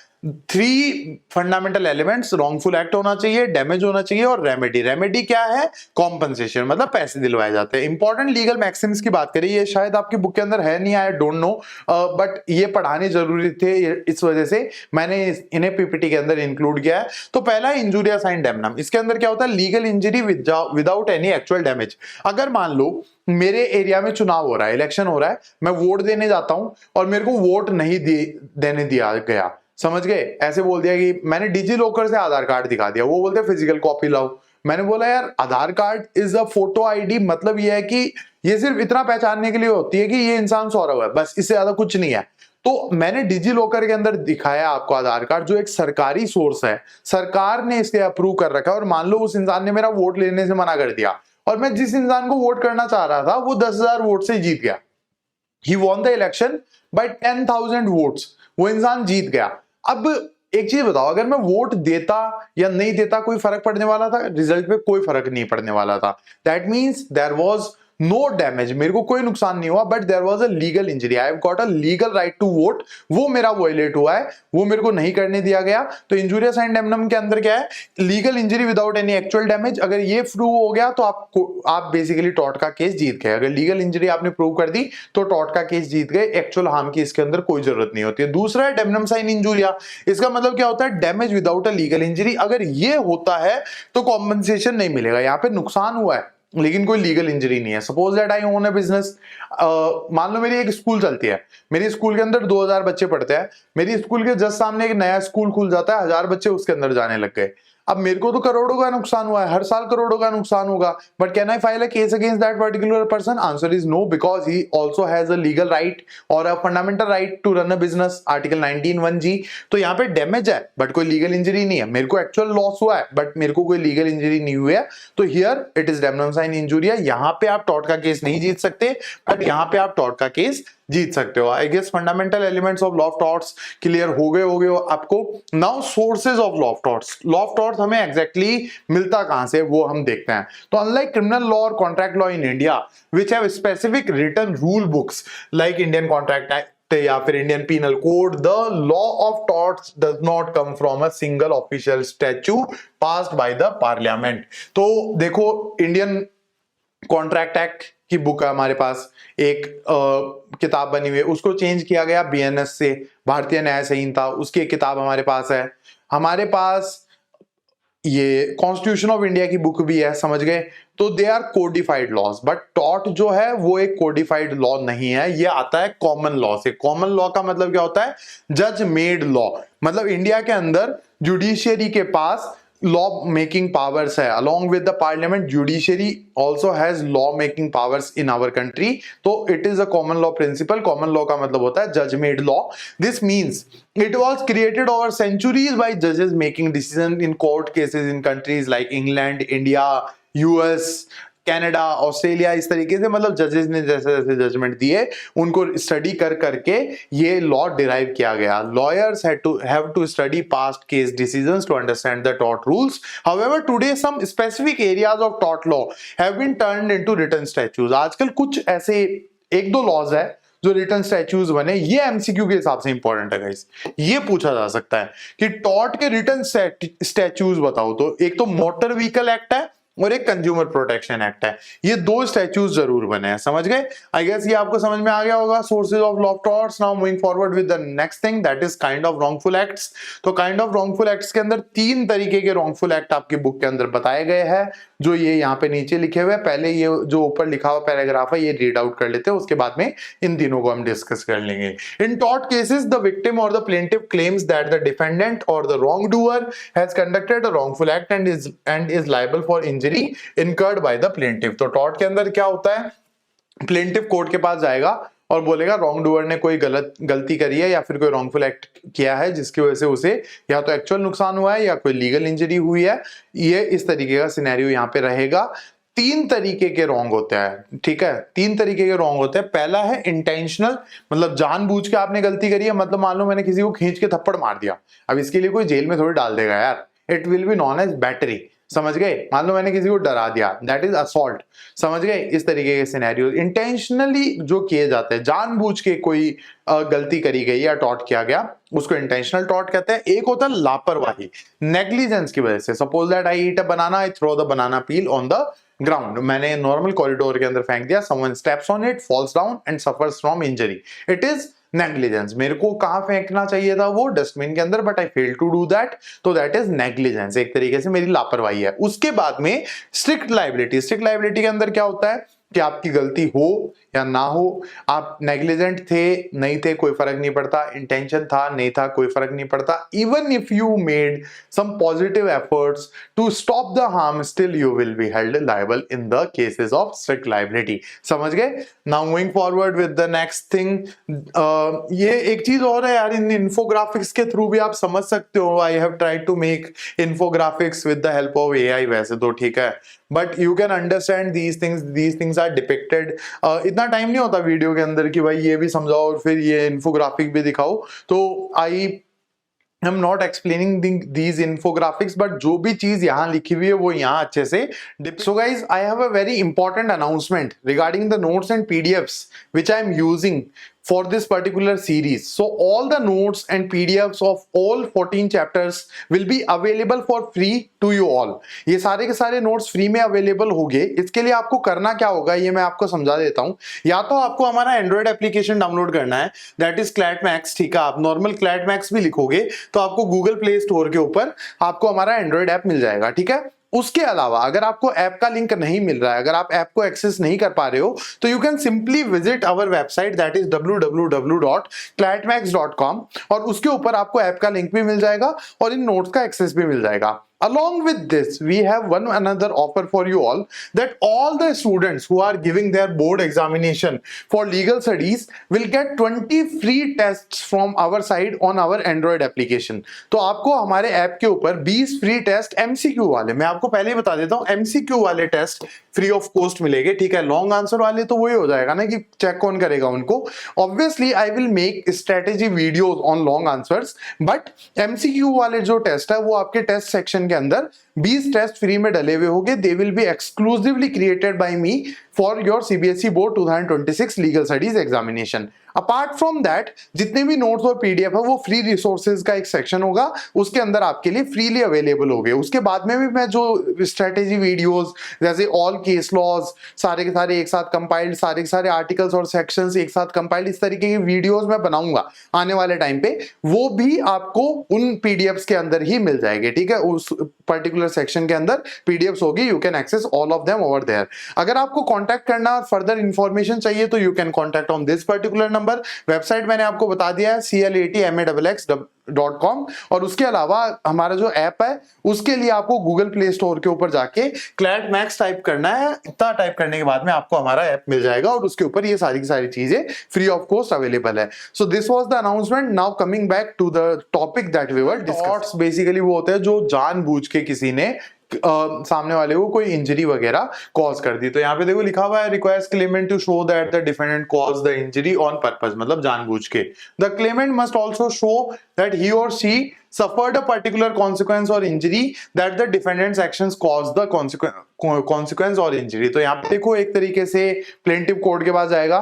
3 fundamental elements, wrongful act होना चाहिए, डैमेज होना चाहिए और रेमेडी। रेमेडी क्या है? कॉम्पनसेशन, मतलब पैसे दिलवाए जाते हैं। इंपॉर्टेंट लीगल मैक्सिम्स की बात करें, ये शायद आपकी बुक के अंदर है नहीं, आई डोंट नो, बट ये पढ़ाने जरूरी थे, इस वजह से मैंने इन्हें पीपीटी के अंदर इंक्लूड किया है। तो पहला है इंजुरियस इन डैमनम। इसके अंदर क्या होता है? Legal injury without any actual damage. अगर मान लो मेरे एरिया में चुनाव हो रहा है, इलेक्शन हो रहा है, मैं वोट देने जाता हूं और मेरे को वोट नहीं देने दिया गया, समझ गए? ऐसे बोल दिया कि मैंने डिजी लॉकर से आधार कार्ड दिखा दिया, वो बोलते हैं फिजिकल कॉपी लाओ। मैंने बोला यार Aadhaar card is a photo ID, मतलब ये है कि ये सिर्फ इतना पहचानने के लिए होती है कि ये इंसान सौरव है, बस, इससे ज्यादा कुछ नहीं है। तो मैंने डिजी लॉकर के अंदर दिखाया आपको आधार कार्ड, जो एक सरकारी सोर्स है, सरकार ने इसे अप्रूव कर रखा है। और मान लो उस इंसान ने मेरा वोट लेने से मना कर दिया और मैं जिस इंसान को वोट करना चाह रहा था वो 10,000 वोट से जीत गया, he won the election by 10,000 votes, वो इंसान जीत गया। अब एक चीज बताओ, अगर मैं वोट देता या नहीं देता कोई फर्क पड़ने वाला था? रिजल्ट पे कोई फर्क नहीं पड़ने वाला था। That means there was no damage, मेरे को कोई नुकसान नहीं हुआ, but there was a legal injury, I have got a legal right to vote, वो मेरा वायलेट हुआ है, वो मेरे को नहीं करने दिया गया। तो इंजुरियस इन डैमनम के अंदर क्या है? Legal injury without any actual damage. अगर ये प्रूव हो गया तो आप बेसिकली टॉर्ट का केस जीत गए। अगर लीगल इंजरी आपने प्रूव कर दी तो टॉर्ट का केस जीत गए, एक्चुअल हार्म की इसके अंदर कोई जरूरत नहीं होती है। दूसरा है डैमनम साइन इंजूरिया। इसका मतलब क्या होता है? Damage without a legal injury. अगर ये होता है तो कॉम्पनसेशन नहीं मिलेगा, यहाँ पे नुकसान हुआ है लेकिन कोई लीगल इंजरी नहीं है। Suppose that I own a business, मान लो मेरी एक स्कूल चलती है, मेरी स्कूल के अंदर 2000 बच्चे पढ़ते हैं, मेरी स्कूल के जस्ट सामने एक नया स्कूल खुल जाता है, 1000 बच्चे उसके अंदर जाने लग गए। अब मेरे को तो करोड़ों का नुकसान हुआ है, हर साल करोड़ों का नुकसान होगा, but can I file a case against that particular person? Answer is no, because he also has a legal right और a fundamental right to run a business, article 19(1)(g। तो यहाँ पे डैमेज है बट कोई legal injury नहीं है, मेरे को एक्चुअल लॉस हुआ है बट मेरे को कोई लीगल इंजरी नहीं हुई है, तो हियर इट इज डेमनोसाइन इंजुरिया। यहाँ पे आप टॉर्ट का केस नहीं जीत सकते, बट यहाँ पे आप टॉर्ट का केस जीत सकते हो। I guess fundamental elements of law of torts clear हो गए आपको। Now sources of law of torts. Law of torts हमें एग्जैक्टली मिलता कहां से वो हम देखते हैं। तो अनलाइक क्रिमिनल लॉ और contract law in India which have specific written rule books like Indian Contract Act या फिर Indian Penal Code, the law of torts does not come from a single official statue passed by the parliament. तो देखो, Indian Contract act की book है हमारे पास, एक किताब बनी हुई है, उसको चेंज किया गया बीएनएस से, भारतीय न्याय संहिता, उसकी एक किताब हमारे पास है। हमारे पास ये कॉन्स्टिट्यूशन ऑफ इंडिया की बुक भी है, समझ गए। तो they are codified laws, but tort जो है वो एक कोडिफाइड लॉ नहीं है, ये आता है कॉमन लॉ से। कॉमन लॉ का मतलब क्या होता है? जज मेड लॉ। मतलब इंडिया के अंदर जुडिशियरी के पास लॉ मेकिंग पावर्स है, along with the parliament judiciary also has law making powers in our country। तो it is a common law principle। common law का मतलब होता है judge made law। this means it was created over centuries by judges making decisions in court cases in countries like England, India, US, Canada, Australia, इस तरीके से मतलब जजेस ने जैसे जैसे जजमेंट दिए उनको स्टडी कर करके ये लॉ डिराइव किया गया। Lawyers have to study past case decisions to understand the tort rules. However today some specific areas of tort law have been turned into written statutes. आजकल कुछ ऐसे एक दो लॉज है जो रिटन स्टैच्यूज बने, ये एमसीक्यू के हिसाब से इंपॉर्टेंट है गाइस। ये पूछा जा सकता है कि टॉर्ट के रिटन स्टैच्यूज बताओ। तो एक तो मोटर व्हीकल एक्ट है और एक कंज्यूमर प्रोटेक्शन एक्ट है, ये दो स्टैच्यूज जरूर बने हैं, समझ गए। आई गेस ये आपको समझ में आ गया होगा sources of law of torts. Now moving forward with the next thing, that is kind of wrongful acts. तो काइंड ऑफ रॉन्गफुल एक्ट्स के अंदर तीन तरीके के रॉन्गफुल एक्ट आपकी बुक के अंदर बताए गए हैं, जो ये यहाँ पे नीचे लिखे हुए। पहले ये जो ऊपर लिखा हुआ पैराग्राफ है ये रीड आउट कर लेते हैं, उसके बाद में इन तीनों को हम डिस्कस कर लेंगे। In tort cases the victim और the plaintiff claims that the defendant और the wrong doer has conducted a wrongful act and is liable for injury incurred by the plaintiff. तो टॉर्ट के अंदर क्या होता है? प्लेंटिफ कोर्ट के पास जाएगा और बोलेगा रॉन्ग डूअर ने कोई गलती करी है या फिर कोई रॉन्गफुल एक्ट किया है जिसकी वजह से उसे या तो एक्चुअल नुकसान हुआ है या कोई लीगल इंजरी हुई है। ये इस तरीके का सिनेरियो यहाँ पे रहेगा। तीन तरीके के रॉन्ग होते हैं, ठीक है, तीन तरीके के रॉन्ग होते हैं। पहला है इंटेंशनल, मतलब जानबूझ के आपने गलती करी है। मतलब मान लो मैंने किसी को खींच के थप्पड़ मार दिया, अब इसके लिए कोई जेल में थोड़ी डाल देगा यार, it will be known as battery, समझ गए। मान लो मैंने किसी को डरा दिया, दैट इज असॉल्ट, समझ गए। इस तरीके के सिनेरियो इंटेंशनली जो किए जाते हैं, जानबूझ के कोई गलती करी गई या टॉर्ट किया गया, उसको इंटेंशनल टॉर्ट कहते हैं। एक होता है लापरवाही, नेग्लिजेंस की वजह से। Suppose that I eat a banana, I throw the banana peel on the ground. मैंने नॉर्मल कॉरिडोर के अंदर फेंक दिया, someone steps on it, falls down and suffers from injury, it is negligence. मेरे को कहां फेंकना चाहिए था? वो डस्टबिन के अंदर, but I fail to do that, तो दैट इज नेग्लिजेंस, एक तरीके से मेरी लापरवाही है। उसके बाद में स्ट्रिक्ट लायबिलिटी। स्ट्रिक्ट लायबिलिटी के अंदर क्या होता है कि आपकी गलती हो या ना हो, आप नेग्लिजेंट थे नहीं थे कोई फर्क नहीं पड़ता, इंटेंशन था नहीं था कोई फर्क नहीं पड़ता, even if you made some positive efforts to stop the harm, still you will be held liable in the cases of strict liability, समझ गए। Now moving forward with the next thing, ये एक चीज और है यार, इन इन्फोग्राफिक्स के through भी आप समझ सकते हो। I have tried to make infographics with the help of AI, वैसे तो ठीक है, but you can understand these things are depicted. इतना टाइम नहीं होता वीडियो के अंदर कि भाई ये भी समझाओ और फिर ये इन्फोग्राफिक भी दिखाओ, तो आई I'm not explaining these infographics, but जो भी चीज यहाँ लिखी हुई है वो यहाँ अच्छे से। So guys, I have a very important announcement regarding the notes and PDFs which I am using for this particular series. So all the notes and PDFs of all 14 chapters will be available for free to you all. ये सारे के सारे notes free में available होंगे। इसके लिए आपको करना क्या होगा ये मैं आपको समझा देता हूँ। या तो आपको हमारा एंड्रॉइड एप्लीकेशन डाउनलोड करना है, दैट इज क्लैटमैक्स, ठीक है। आप नॉर्मल क्लैटमैक्स भी लिखोगे तो आपको गूगल प्ले स्टोर के ऊपर आपको हमारा एंड्रॉइड ऐप मिल जाएगा, ठीक है। उसके अलावा अगर आपको ऐप का लिंक नहीं मिल रहा है, अगर आप ऐप को एक्सेस नहीं कर पा रहे हो, तो you can simply visit our website, that is www.clatmax.com, और उसके ऊपर आपको ऐप का लिंक भी मिल जाएगा और इन नोट्स का एक्सेस भी मिल जाएगा। Along with this, we have one another offer for you all, that all the students who are giving their board examination for legal studies will get 20 free tests from our side on our Android application. तो आपको हमारे app के ऊपर 20 free test MCQ वाले, मैं आपको पहले ही बता देता हूं, MCQ वाले टेस्ट फ्री ऑफ कॉस्ट मिलेंगे, ठीक है। लॉन्ग आंसर वाले तो वही हो जाएगा ना कि चेक कौन करेगा उनको। Obviously I will make strategy videos on long answers, but MCQ वाले जो टेस्ट है वो आपके टेस्ट सेक्शन के अंदर 20 टेस्ट फ्री में डले हुए होंगे। They will be exclusively created by me for your CBSE board 2026 legal studies examination. Apart from that, जितने भी नोट्स और PDF है वो फ्री रिसोर्सेज का एक सेक्शन होगा, उसके अंदर आपके लिए फ्रीली अवेलेबल होंगे। उसके बाद में भी मैं जो स्ट्रेटेजी वीडियोस जैसे ऑल केस लॉज सारे के सारे एक साथ कंपाइल्ड, सारे के सारे आर्टिकल्स और सेक्शंस एक साथ कंपाइल्ड, इस तरीके की वीडियोस मैं बनाऊंगा आने वाले टाइम पे, वो भी आपको उन PDFs के अंदर ही मिल जाएंगे, ठीक है। उस पर्टिकुलर सेक्शन के अंदर PDFs होगी, you can access all of them over there. अगर आपको कांटेक्ट करना, फर्दर इंफॉर्मेशन चाहिए तो you can contact on this particular number. Website मैंने आपको बता दिया है CLATMAXX.com, और उसके अलावा हमारा जो ऐप है उसके लिए आपको गूगल प्ले स्टोर के ऊपर जाके क्लैट मैक्स टाइप करना है। इतना टाइप करने के बाद में आपको हमारा ऐप मिल जाएगा और उसके ऊपर ये सारी की सारी चीजें फ्री ऑफ कॉस्ट अवेलेबल है। So this was the announcement. Now coming back to the topic that we were discussing. Basically वो होते हैं जो जानबूझ के किसी ने सामने वाले को कोई इंजरी वगैरह कॉज कर दी। तो यहाँ पे देखो लिखा हुआ है, requires claimant to show that the defendant cause the injury on purpose, मतलब जानबूझ के। The claimant must also show that he और she suffered a particular consequence or injury that the defendant's actions caused the consequence or injury। तो यहाँ पे देखो एक तरीके से प्लेंटिव कोर्ट के पास जाएगा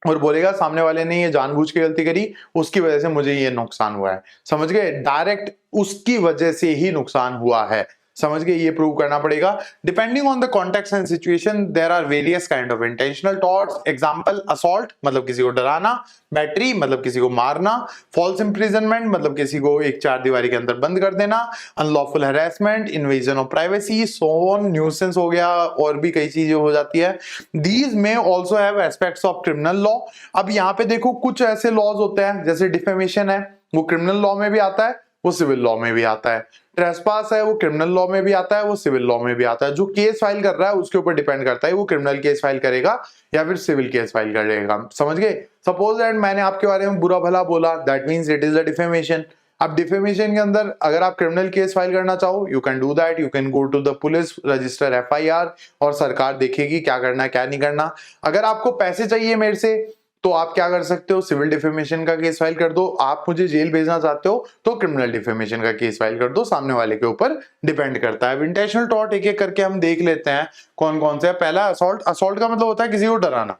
और बोलेगा सामने वाले ने ये जानबूझ के गलती करी, उसकी वजह से मुझे ये नुकसान हुआ है। समझ गए, डायरेक्ट उसकी वजह से ही नुकसान हुआ है, समझ गए, ये प्रूव करना पड़ेगा। Depending on the context and situation there are various kind of intentional torts. Example, assault मतलब किसी को डराना, बैटरी मतलब किसी को मारना, फॉल्स इंप्रिजनमेंट मतलब किसी को एक चार दीवारी के अंदर बंद कर देना, unlawful harassment, invasion of privacy, so on, nuisance हो गया, और भी कई चीजें हो जाती है। दीज में also have aspects of criminal law. अब यहाँ पे देखो कुछ ऐसे लॉज होते हैं, जैसे डिफेमेशन है वो क्रिमिनल लॉ में भी आता है, वो सिविल लॉ में भी आता है। ट्रेसपास है वो क्रिमिनल लॉ में भी आता है, वो सिविल लॉ में भी आता है। जो केस फाइल कर रहा है उसके ऊपर डिपेंड करता है वो क्रिमिनल केस फाइल करेगा या फिर सिविल केस फाइल करेगा, समझ गए। सपोज दैट मैंने आपके बारे में बुरा भला बोला, that means it is a defamation. अब डिफेमेशन के अंदर अगर आप क्रिमिनल केस फाइल करना चाहो, you can do that, you can go to the police, register FIR, और सरकार देखेगी क्या करना है क्या नहीं करना। अगर आपको पैसे चाहिए मेरे से तो आप क्या कर सकते हो, सिविल डिफेमेशन का केस फाइल कर दो। आप मुझे जेल भेजना चाहते हो तो क्रिमिनल डिफेमेशन का केस फाइल कर दो, सामने वाले के ऊपर डिपेंड करता है। इंटेंशनल टॉर्ट एक एक करके हम देख लेते हैं कौन कौन से है। पहला असॉल्ट। असॉल्ट का मतलब होता है किसी को डराना।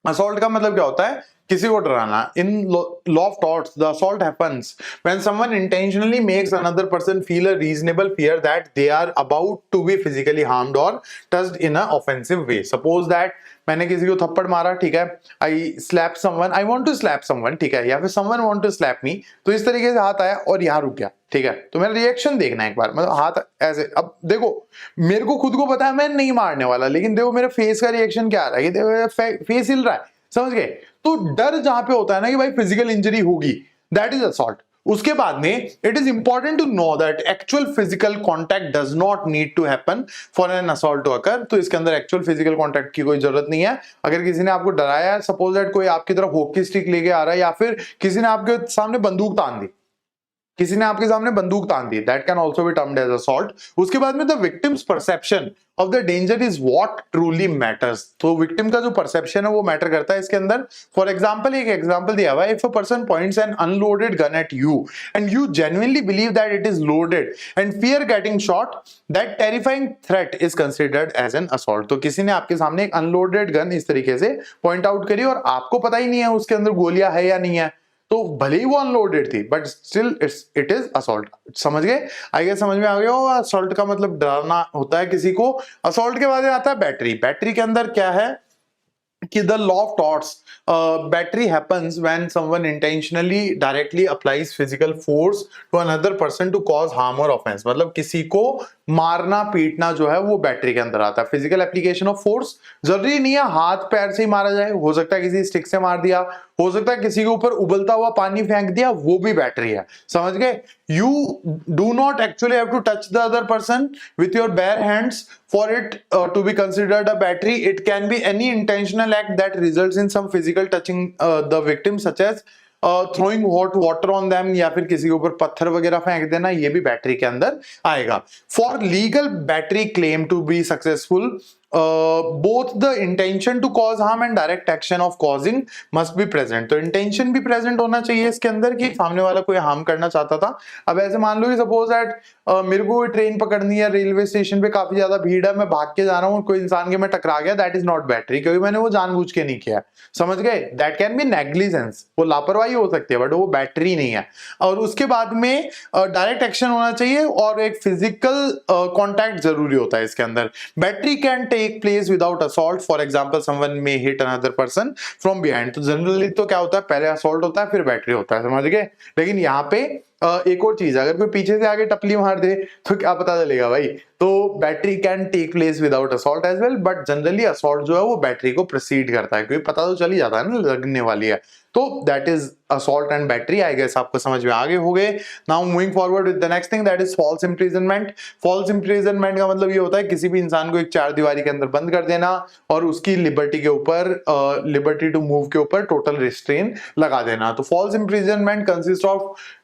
असॉल्ट का मतलब क्या होता है, किसी को डराना। In law of torts the assault happens when someone intentionally makes another person feel a reasonable fear that they are about to be physically harmed और touched in a offensive way. Suppose that मैंने किसी को थप्पड़ मारा, ठीक है, I slap someone, I want to slap someone, ठीक है, या फिर someone want to slap me, तो इस तरीके से हाथ आया और यहाँ रुक गया, ठीक है। तो मेरा रिएक्शन देखना है एक बार, मतलब हाथ ऐसे। अब देखो मेरे को खुद को पता है मैं नहीं मारने वाला, लेकिन देखो मेरे फेस का रिएक्शन क्या आ रहा है, देखो फेस हिल रहा है, समझ गए। तो डर जहां पे होता है ना कि भाई फिजिकल इंजरी होगी, दैट इज असॉल्ट। उसके बाद में it is important to know that actual physical contact does not need to happen for an assault to occur. तो इसके अंदर एक्चुअल फिजिकल कॉन्टैक्ट की कोई जरूरत नहीं है। अगर किसी ने आपको डराया है, सपोज दैट कोई आपकी तरफ हॉकी स्टिक लेके आ रहा है, या फिर किसी ने आपके सामने बंदूक तान दी, किसी ने आपके सामने बंदूक तान दी, that can also be termed as assault. उसके बाद में the victim's perception of the danger is what truly matters. तो विक्टिम का जो परसेप्शन है वो मैटर करता है इसके अंदर। फॉर एग्जांपल, एक एग्जांपल दिया हुआ है, if a person points an unloaded gun at you and you genuinely believe that it is loaded and fear getting shot, that terrifying threat is considered as an assault. तो किसी ने आपके सामने एक अनलोडेड गन इस तरीके से point out करी और आपको पता ही नहीं है उसके अंदर गोलियां है या नहीं है, तो भले ही वो अनलोडेड थी but still it is assault. समझ गए, आई गेस समझ में आ गया होगा। असॉल्ट का मतलब डराना होता है किसी को। असॉल्ट के बाद आता है बैटरी। बैटरी के अंदर क्या है कि the law of torts, battery happens when someone intentionally directly applies physical force to another person to cause harm और ऑफेंस। मतलब किसी को मारना पीटना जो है वो बैटरी के अंदर आता है। फिजिकल एप्लीकेशन ऑफ फोर्स जरूरी नहीं है हाथ पैर से ही मारा जाए, हो सकता है किसी स्टिक से मार दिया, हो सकता है किसी के ऊपर उबलता हुआ पानी फेंक दिया, वो भी बैटरी है। समझ गए? You do not actually have to touch the other person with your bare hands for it to be considered a battery. It can be any intentional act that results in some physical touching the victim, such as throwing hot water on them, या फिर किसी के ऊपर पत्थर वगैरह फेंक देना, ये भी बैटरी के अंदर आएगा। For legal battery claim to be successful, both the intention to cause harm and direct action of causing must be present। तो इंटेंशन भी प्रेजेंट होना चाहिए इसके अंदर कि सामने वाला कोई हार्म करना चाहता था। अब ऐसे मान लो कि सपोज दैट मेरे को ट्रेन पकड़नी है, रेलवे स्टेशन पे काफी ज्यादा भीड़ है, मैं भाग के जा रहा हूँ, कोई इंसान के मैं टकरा गया, दैट इज नॉट बैटरी, क्योंकि मैंने वो जानबूझ के नहीं किया। समझ गए? दैट कैन बी नेग्लिजेंस, वो लापरवाही हो सकती है, बट वो बैटरी नहीं है। और उसके बाद में डायरेक्ट एक्शन होना चाहिए और एक फिजिकल कॉन्टैक्ट जरूरी होता है इसके अंदर। Battery can take place without assault, for example someone may hit another person from behind. तो जनरली तो क्या होता है, पहले असॉल्ट होता है फिर बैटरी होता है। समझ गए? लेकिन यहाँ पे एक और चीज, अगर कोई पीछे से आगे टपली मार दे तो क्या पता चलेगा भाई? तो battery can take place without assault as well, but generally assault जो है वो बैटरी को प्रीसीड करता है, क्योंकि पता तो चल ही जाता है ना लगने वाली है। तो that is assault and battery. I guess आपको समझ में आगे हो गए। Now moving forward with the next thing, that is false imprisonment. False imprisonment का मतलब ये होता है किसी भी इंसान को एक चार दीवारी के अंदर बंद कर देना और उसकी लिबर्टी के ऊपर, लिबर्टी टू मूव के ऊपर टोटल रिस्ट्रेन लगा देना। तो false imprisonment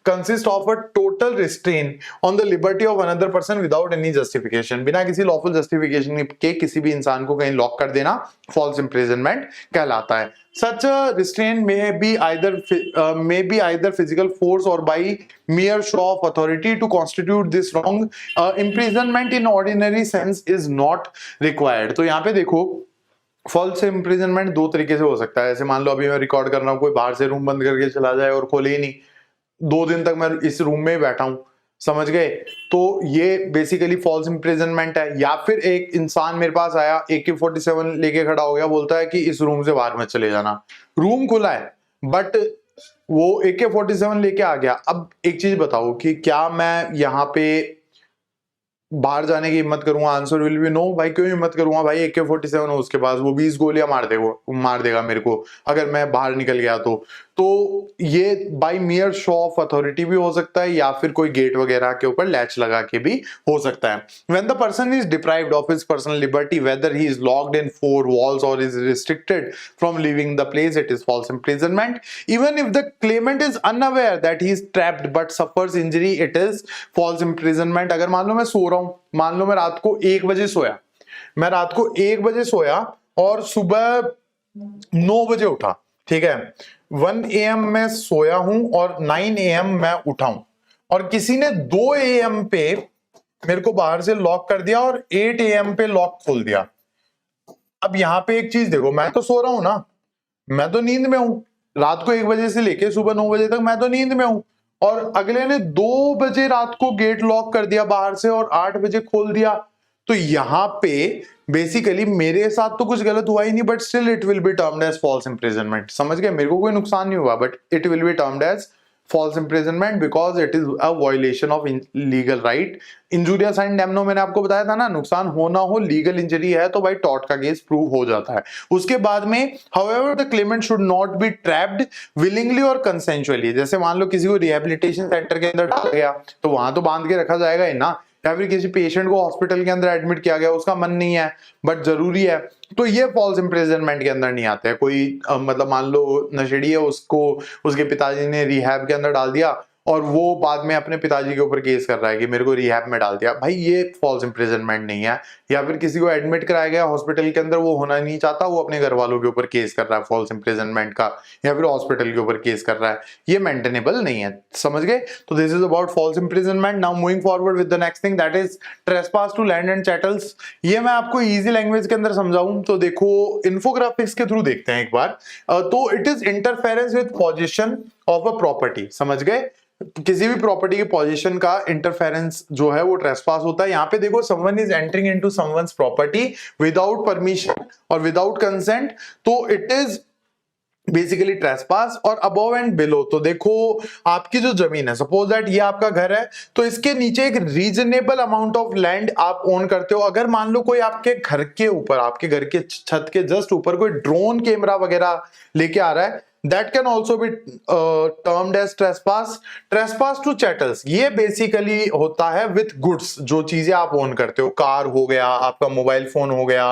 consist of a total restraint on the liberty of another person without any justification. बिना किसी लॉफुल जस्टिफिकेशन के किसी भी इंसान को कहीं लॉक कर देना फॉल्स इंप्रिजनमेंट कहलाता है। Such a restraint may be either physical force or by mere show of authority. To constitute this wrong, imprisonment in ordinary sense is not required। तो यहाँ पे देखो फॉल्स इंप्रिजनमेंट दो तरीके से हो सकता है। जैसे मान लो अभी मैं रिकॉर्ड कर रहा हूँ, कोई बाहर से रूम बंद करके चला जाए और खोले ही नहीं, 2 दिन तक मैं इस रूम में ही बैठा हूं। समझ गए? तो ये बेसिकली फॉल्स इंप्रिजनमेंट है। या फिर एक इंसान मेरे पास आया, AK-47 लेके खड़ा हो गया, बोलता है कि इस रूम से बाहर मत चले जाना। रूम खुला है बट वो AK-47 लेके आ गया। अब एक चीज बताओ कि क्या मैं यहाँ पे बाहर जाने की हिम्मत करूंगा? Answer will be no. भाई क्यों हिम्मत करूंगा? भाई AK-47 हो उसके पास, वो 20 गोलियां मार देगा मेरे को अगर मैं बाहर निकल गया तो ये by mere show of authority भी हो सकता है, या फिर कोई गेट वगैरह के ऊपर लैच लगा के भी हो सकता है। When the person is deprived of his personal liberty, weather he is locked in 4 walls or is restricted from leaving the place, it is false imprisonment. Even if the claimant is unaware that he is trapped but suffers injury, it is false imprisonment। अगर मान लो मैं सो रहा हूं, मान लो मैं रात को 1 बजे सोया, मैं रात को 1 बजे सोया और सुबह 9 बजे उठा, ठीक है? 1 AM मैं सोया हूं और 9 AM मैं उठा हूं, और किसी ने 2 AM पे मेरे को बाहर से लॉक कर दिया और 8 AM पे लॉक खोल दिया। अब यहां पे एक चीज देखो, मैं तो सो रहा हूं ना, मैं तो नींद में हूं। रात को 1 बजे से लेके सुबह 9 बजे तक मैं तो नींद में हूं, और अगले ने 2 बजे रात को गेट लॉक कर दिया बाहर से और 8 बजे खोल दिया। तो यहां पे बेसिकली मेरे साथ तो कुछ गलत हुआ ही नहीं, but still it will be termed as false imprisonment. समझ गए? मेरे को कोई नुकसान नहीं हुआ, but it will be termed as false imprisonment because it is a violation of legal right. Injurious and damno मैंने आपको बताया था ना, नुकसान हो ना हो, लीगल इंजरी है तो भाई टॉर्ट का केस प्रूव हो जाता है। उसके बाद में however the Clement should not be trapped willingly और कंसेंचुअली। जैसे मान लो किसी को रिहेबिलिटेशन सेंटर के अंदर डाला गया तो वहां तो बांध के रखा जाएगा ही ना, या फिर किसी पेशेंट को हॉस्पिटल के अंदर एडमिट किया गया, उसका मन नहीं है बट जरूरी है, तो ये फॉल्स इंप्रिजनमेंट के अंदर नहीं आते हैं। कोई मतलब मान लो नशेड़ी है, उसको उसके पिताजी ने रिहैब के अंदर डाल दिया और वो बाद में अपने पिताजी के ऊपर केस कर रहा है कि मेरे को रिहैब में डाल दिया, भाई ये फॉल्स इंप्रिजनमेंट नहीं है। या फिर किसी को एडमिट कराया गया हॉस्पिटल के अंदर, वो होना नहीं चाहता, वो अपने घर वालों के ऊपर केस कर रहा है फॉल्स इंप्रिजनमेंट का, या फिर हॉस्पिटल के ऊपर केस कर रहा है, ये मेंटेनेबल नहीं है। समझ गए? तो this is about false imprisonment. Now moving forward with the next thing, that is trespass to land and chattels. ये मैं आपको इजी लैंग्वेज के अंदर समझाऊं तो देखो, इन्फोग्राफिक्स के थ्रू देखते हैं एक बार। तो it is interference with position of a property. समझ गए? किसी भी प्रॉपर्टी की पोजीशन का इंटरफेरेंस जो है वो ट्रेसपास होता है। यहाँ पे देखो, someone is entering into someone's property without permission और विदाउट कंसेंट, तो इट इज बेसिकली ट्रेसपास। और अबव एंड बिलो, तो देखो आपकी जो जमीन है, सपोज दैट ये आपका घर है, तो इसके नीचे एक रीजनेबल अमाउंट ऑफ लैंड आप ओन करते हो। अगर मान लो कोई आपके घर के ऊपर, आपके घर के छत के जस्ट ऊपर कोई ड्रोन कैमरा वगैरह लेके आ रहा है, that can also be termed as trespass. Trespass to chattels, ये बेसिकली होता है विथ गुड्स, जो चीजें आप ओन करते हो, कार हो गया, आपका मोबाइल फोन हो गया,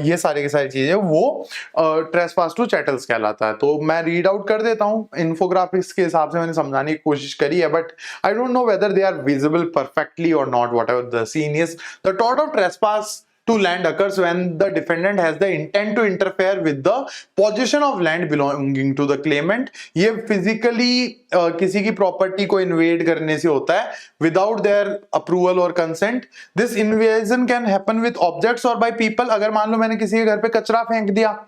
ये सारी की सारी चीजें, वो ट्रेसपास टू चैटल्स कहलाता है। तो मैं रीड आउट कर देता हूँ, इन्फोग्राफिक्स के हिसाब से मैंने समझाने की कोशिश करी है, but I don't know whether they are visible perfectly और not. Whatever the scene is, the टॉट of trespass to land occurs when the defendant has the intent to interfere with the possession of land belonging to the claimant. ये physically किसी की property को invade करने से होता है without their approval or consent. This invasion can happen with objects or by people. अगर मान लो मैंने किसी के घर पे कचरा फेंक दिया,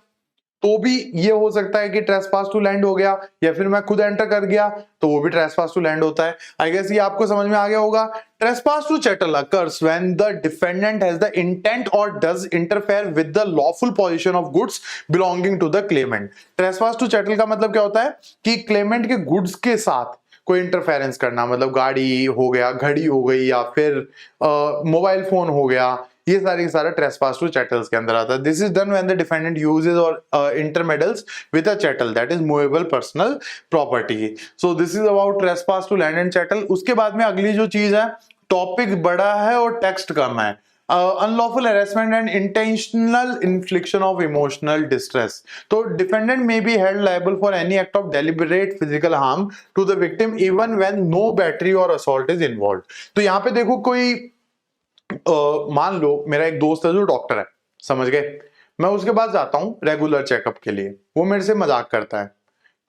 तो भी ये हो सकता है कि ट्रेसपास टू लैंड हो गया, या फिर मैं खुद एंटर कर गया तो वो भी ट्रेसपास टू लैंड होता है। आई गेस ये आपको समझ में आ गया होगा। Trespass to chattel occurs when the defendant has the intent or does interfere with the lawful possession of goods belonging to the claimant. Trespass to chattel का मतलब क्या होता है कि क्लेमेंट के गुड्स के साथ कोई इंटरफेरेंस करना, मतलब गाड़ी हो गया, घड़ी हो गई, या फिर मोबाइल फोन हो गया, ये सारा ट्रेसपास टू चैटल्स के अंदर आता है। This is done when the defendant uses और intermeddles with a chattel that is movable personal property. So this is about trespass to land and chattel. उसके बाद में अगली जो चीज है, टॉपिक बड़ा है और टेक्स्ट कम है, unlawful harassment and intentional infliction of emotional distress. तो defendant may be held liable for any act of deliberate physical harm to the victim even when no battery or assault is involved. तो यहाँ पे देखो कोई मान लो मेरा एक दोस्त है जो डॉक्टर है, समझ गए, मैं उसके पास जाता हूँ रेगुलर चेकअप के लिए, वो मेरे से मजाक करता है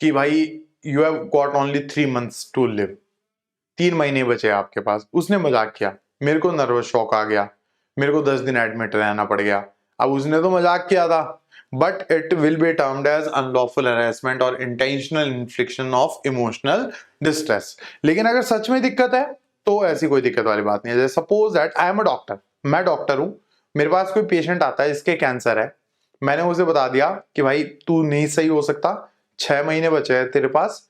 कि भाई you have got only 3 months to live, 3 महीने बचे आपके पास। उसने मजाक किया, मेरे को नर्वस शॉक आ गया, मेरे को 10 दिन एडमिट रहना पड़ गया। अब उसने तो मजाक किया था, but it will be termed as unlawful harassment और intentional infliction of emotional distress. लेकिन अगर सच में दिक्कत है तो ऐसी कोई दिक्कत वाली बात नहीं है। जैसे suppose that I am a doctor, मैं डॉक्टर हूं, मेरे पास कोई पेशेंट आता है इसके कैंसर है, मैंने उसे बता दिया कि भाई तू नहीं सही हो सकता, 6 महीने बचे हैं तेरे पास,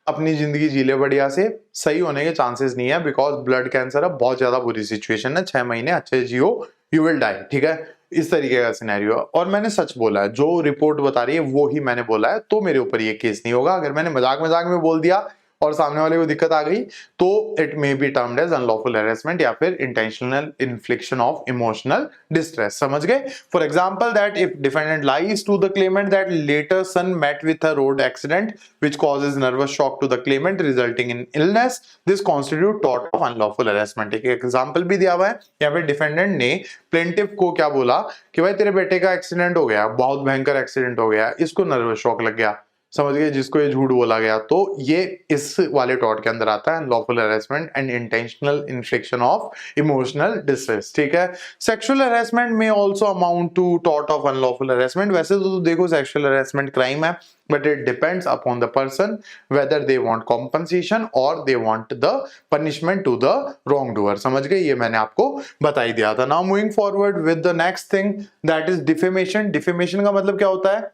अपनी जिंदगी जी ले बढ़िया से, सही होने के चांसेस नहीं है बिकॉज ब्लड कैंसर है, बहुत ज्यादा बुरी सिचुएशन है, 6 महीने अच्छे जियो, यू विल डाई, ठीक है, इस तरीके का सिनेरियो। और मैंने सच बोला है, जो रिपोर्ट बता रही है वो ही मैंने बोला है, तो मेरे ऊपर ये केस नहीं होगा। अगर मैंने मजाक मजाक में बोल दिया और सामने वाले को दिक्कत आ गई तो it may be termed as unlawful harassment या फिर intentional infliction of emotional distress, समझ गए। For example that if defendant lies to the claimant that later son met with a road accident which causes nervous shock to the claimant resulting in illness, this constitute tort of unlawful harassment. एक example भी दिया हुआ है, यहाँ पे defendant ने plaintiff को क्या बोला कि भाई तेरे बेटे का एक्सीडेंट हो गया, बहुत भयंकर एक्सीडेंट हो गया, इसको नर्वस शॉक लग गया, समझ गए, जिसको ये झूठ बोला गया, तो ये इस वाले टॉट के अंदर आता है, unlawful harassment and intentional infliction of emotional distress, ठीक है। सेक्सुअल हैरेसमेंट में आल्सो अमाउंट टू टॉट ऑफ अनलॉफुल हैरेसमेंट। वैसे तो देखो सेक्सुअल हैरेसमेंट क्राइम है, but it depends upon the person whether they want compensation और they want the punishment to the wrong doer, समझ गए, ये मैंने आपको बता ही दिया था। Now moving forward with the next thing that is defamation. Defamation का मतलब क्या होता है,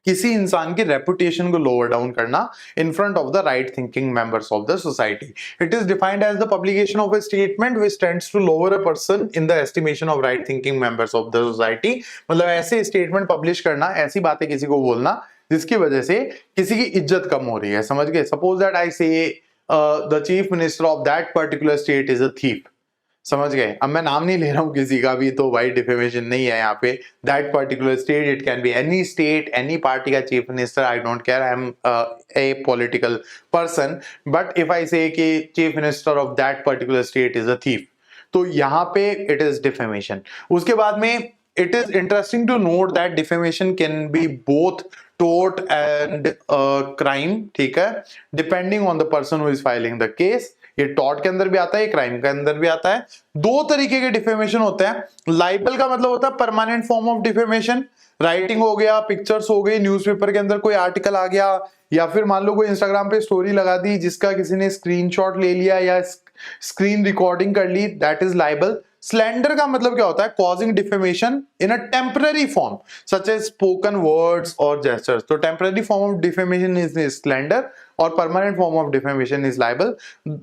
किसी इंसान की रेपुटेशन को लोअर डाउन करना in front of the right thinking members of the society. It is defined as the publication of a statement which tends to lower a person in the estimation of right thinking members of the society. मतलब ऐसे statement publish करना, ऐसी बातें किसी को बोलना जिसकी वजह से किसी की इज्जत कम हो रही है, समझ गए। सपोज दैट आई से the chief minister of that particular state is a thief, समझ गए। अब मैं नाम नहीं ले रहा हूं किसी का भी, तो भाई डिफेमेशन नहीं है यहाँ पे। That particular state, it can be any state, any party का chief minister, I don't care, I am a political person, but if I say कि chief minister of that particular state is a thief, तो यहाँ पे it is defamation. उसके बाद में it is interesting to note that defamation can be both tort and crime, ठीक है, depending on the person who is filing the case। ये tort के अंदर भी आता है, क्राइम के अंदर भी आता है। 2 तरीके के डिफेमेशन होते हैं। लाइबल का मतलब होता है permanent form of defamation, writing हो गया, पिक्चर्स हो गई, न्यूज़पेपर के अंदर कोई आर्टिकल आ गया, या फिर मान लो कोई इंस्टाग्राम पे स्टोरी लगा दी जिसका किसी ने स्क्रीनशॉट ले लिया या स्क्रीन रिकॉर्डिंग कर ली, दैट इज लाइबल। स्लैंडर का मतलब क्या होता है? Causing defamation in a temporary form such as spoken words और जेस्चर्स। तो temporary form of defamation is slander और permanent form of defamation is libel.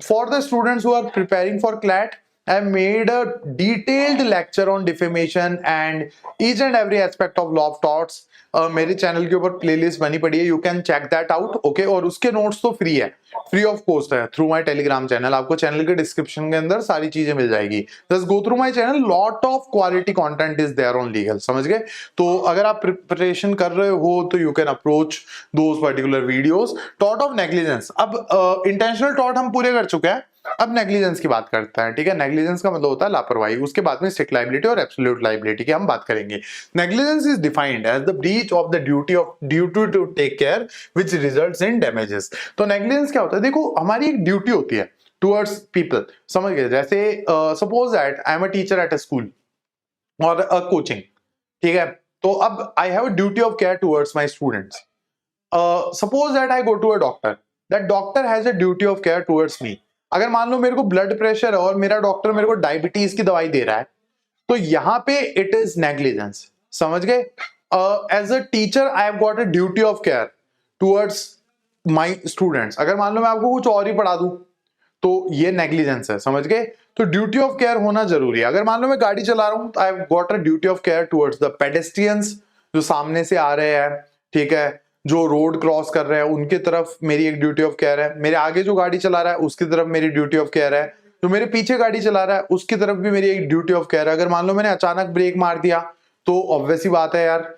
For the students who are preparing for CLAT, I have made a detailed lecture on defamation and each and every aspect of law of torts. मेरे channel के ऊपर playlist बनी पड़ी है, you can check that out, okay. और उसके notes तो free है, फ्री ऑफ कॉस्ट है, थ्रू माय टेलीग्राम चैनल। आपको चैनल के डिस्क्रिप्शन के अंदर सारी चीजें मिल जाएगी। Just go through my channel, lot of quality content is there on legal, समझ गए? तो अगर आप प्रिपरेशन कर रहे हो तो you can approach those particular videos. Tort of negligence, अब इंटेंशनल टॉर्ट हम पूरे कर चुके हैं, अब नेग्लिजेंस की बात करते हैं, ठीक है। नेग्लिजेंस का मतलब होता है लापरवाही, उसके बाद में स्ट्रिक्ट लायबिलिटी और एब्सोल्यूट लायबिलिटी की हम बात करेंगे। Negligence is defined as the breach of the duty to take care which results in damages. तो नेग्लिजेंस क्या होता है? देखो, हमारी एक ड्यूटी होती है टुवर्ड्स पीपल, समझ गए? जैसे suppose that I am a teacher at a school और अ कोचिंग, ठीक है। तो अब I have a duty of care towards my students. Suppose that I go to a doctor, that doctor has a duty of care towards me. अगर मान लो मेरे को blood pressure है और मेरा डॉक्टर मेरे को डायबिटीज की दवाई दे रहा है, तो यहां पे इट इज नेग्लिजेंस, समझ गए? As a teacher I have got a duty of care towards my students. अगर मान लो मैं आपको कुछ और ही पढ़ा दूं तो ये नेग्लिजेंस है, समझ गए? तो ड्यूटी ऑफ केयर होना जरूरी है। अगर मान लो मैं गाड़ी चला रहा हूं तो आई have got a duty of care towards the pedestrians जो सामने से आ रहे हैं, ठीक है, जो रोड क्रॉस कर रहे हैं उनकी तरफ मेरी एक ड्यूटी ऑफ केयर है। मेरे आगे जो गाड़ी चला रहा है उसकी तरफ मेरी ड्यूटी ऑफ केयर है। जो मेरे पीछे गाड़ी चला रहा है उसकी तरफ भी मेरी एक ड्यूटी ऑफ केयर है। अगर मान लो मैंने अचानक ब्रेक मार दिया तो ऑब्वियस ही बात है यार,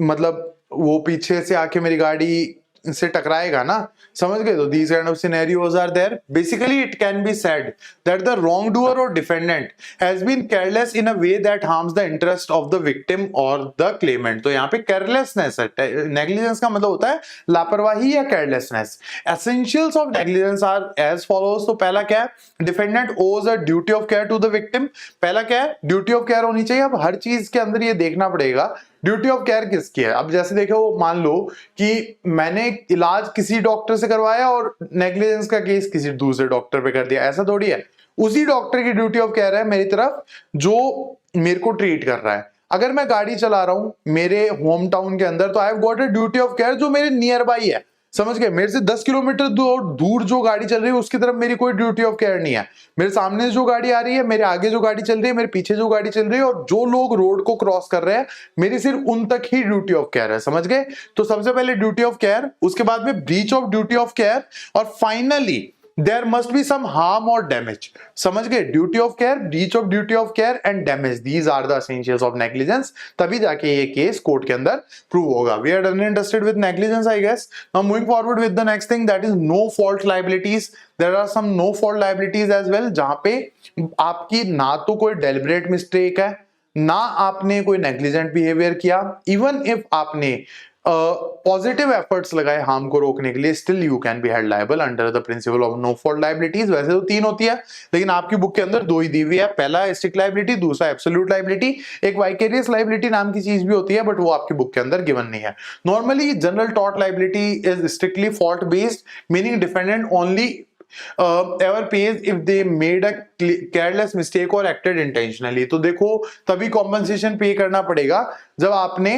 मतलब वो पीछे से आके मेरी गाड़ी से टकराएगा ना, समझ गए? तो these kind of scenarios are there. Basically it can be said that the wrongdoer or defendant has been careless in a way that harms the interest of the victim or the claimant. तो यहाँ पे carelessness है। negligence का मतलब होता है लापरवाही या carelessness. Essentials of negligence are as follows. तो पहला क्या है? defendant owes a duty of care to the victim. पहला क्या है? duty of care होनी चाहिए। अब हर चीज के अंदर ये देखना पड़ेगा ड्यूटी ऑफ केयर किसकी है। अब जैसे देखो, मान लो कि मैंने इलाज किसी डॉक्टर से करवाया और नेग्लिजेंस का केस किसी दूसरे डॉक्टर पे कर दिया, ऐसा थोड़ी है। उसी डॉक्टर की ड्यूटी ऑफ केयर है मेरी तरफ जो मेरे को ट्रीट कर रहा है। अगर मैं गाड़ी चला रहा हूं मेरे होम टाउन के अंदर तो आई have got a duty of care जो मेरे नियर बाई है, समझ गए? मेरे से 10 किलोमीटर दूर जो गाड़ी चल रही है उसकी तरफ मेरी कोई ड्यूटी ऑफ केयर नहीं है। मेरे सामने जो गाड़ी आ रही है, मेरे आगे जो गाड़ी चल रही है, मेरे पीछे जो गाड़ी चल रही है और जो लोग रोड को क्रॉस कर रहे हैं, मेरी सिर्फ उन तक ही ड्यूटी ऑफ केयर है, समझ गए? तो सबसे पहले ड्यूटी ऑफ केयर, उसके बाद में breach of duty of care और finally there must be some harm और डैमेज, समझ गए? Duty of care, breach of duty of care and damage, these are the essentials of negligence. तभी जाके ये केस कोर्ट के अंदर प्रूव होगा। We are done and dusted with negligence, I guess. Now moving forward with the next thing, that is no fault liabilities. There are some no fault liabilities as well, जहां पे आपकी ना तो कोई deliberate mistake है, ना आपने कोई नेग्लिजेंट बिहेवियर किया। इवन इफ आपने पॉजिटिव एफर्ट्स लगाए हार्म को रोकने के लिए, still you can be held liable under the principle of no fault liabilities. वैसे तो 3 होती है, लेकिन आपकी बुक के अंदर 2 ही दी हुई है। पहला स्ट्रिक्ट लायबिलिटी, दूसरा एब्सोल्यूट लायबिलिटी। एक वाइकेरियस लायबिलिटी नाम की चीज भी होती है, बट वो आपकी बुक के अंदर गिवन नहीं है। Normally general tort liability is strictly fault based, meaning defendant only ever pays if they made a careless mistake or acted intentionally। तो देखो, तभी कॉम्पनसेशन पे करना पड़ेगा जब आपने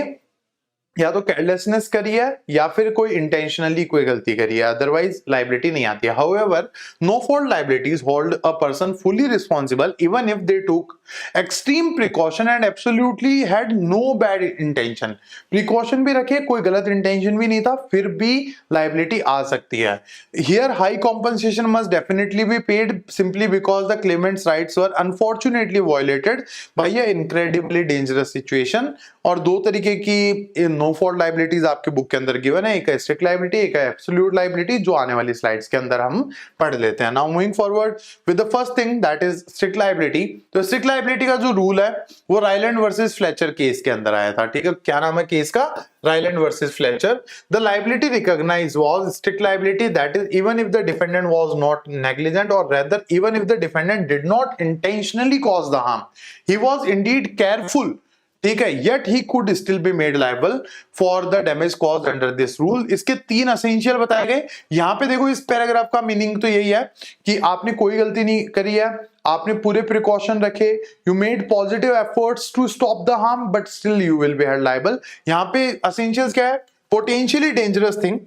या तो केयरलेसनेस करी है या फिर कोई इंटेंशनली कोई गलती करी है, अदरवाइज लायबिलिटी नहीं आती है। However no fault liabilities hold a person fully responsible even if they took extreme precaution and absolutely had no bad intention. Precaution भी रखे, कोई गलत इंटेंशन भी नहीं था, फिर भी लायबिलिटी आ सकती है। Here high compensation must definitely be paid simply because the claimant's rights were unfortunately violated by a incredibly dangerous situation. और 2 तरीके की नो फॉल्ट लायबिलिटीज आपके बुक के अंदर गिवन है, एक है स्ट्रिक्ट लायबिलिटी, एक है एब्सोल्यूट लायबिलिटी, जो आने वाली स्लाइड्स के अंदर हम पढ़ लेते हैं। Now moving forward with the first thing, that is strict liability. तो स्ट्रिक्ट लायबिलिटी का जो रूल है वो रायलैंड वर्सेस फ्लेचर केस के अंदर आया था, ठीक है। क्या नाम है केस का? Rylands versus Fletcher. The liability recognised was strict liability, that is even if the defendant was not negligent और rather even if the defendant did not intentionally cause the harm, he was indeed careful ठीक है, yet he could still be made liable for the damage caused under this rule। इसके 3 essential बताए गए। यहां पे देखो इस पैराग्राफ का मीनिंग तो यही है कि आपने कोई गलती नहीं करी है, आपने पूरे प्रिकॉशन रखे, you made positive efforts to stop the harm but still you will be held liable. यहां पे असेंशियल्स क्या है? पोटेंशियली डेंजरस थिंग,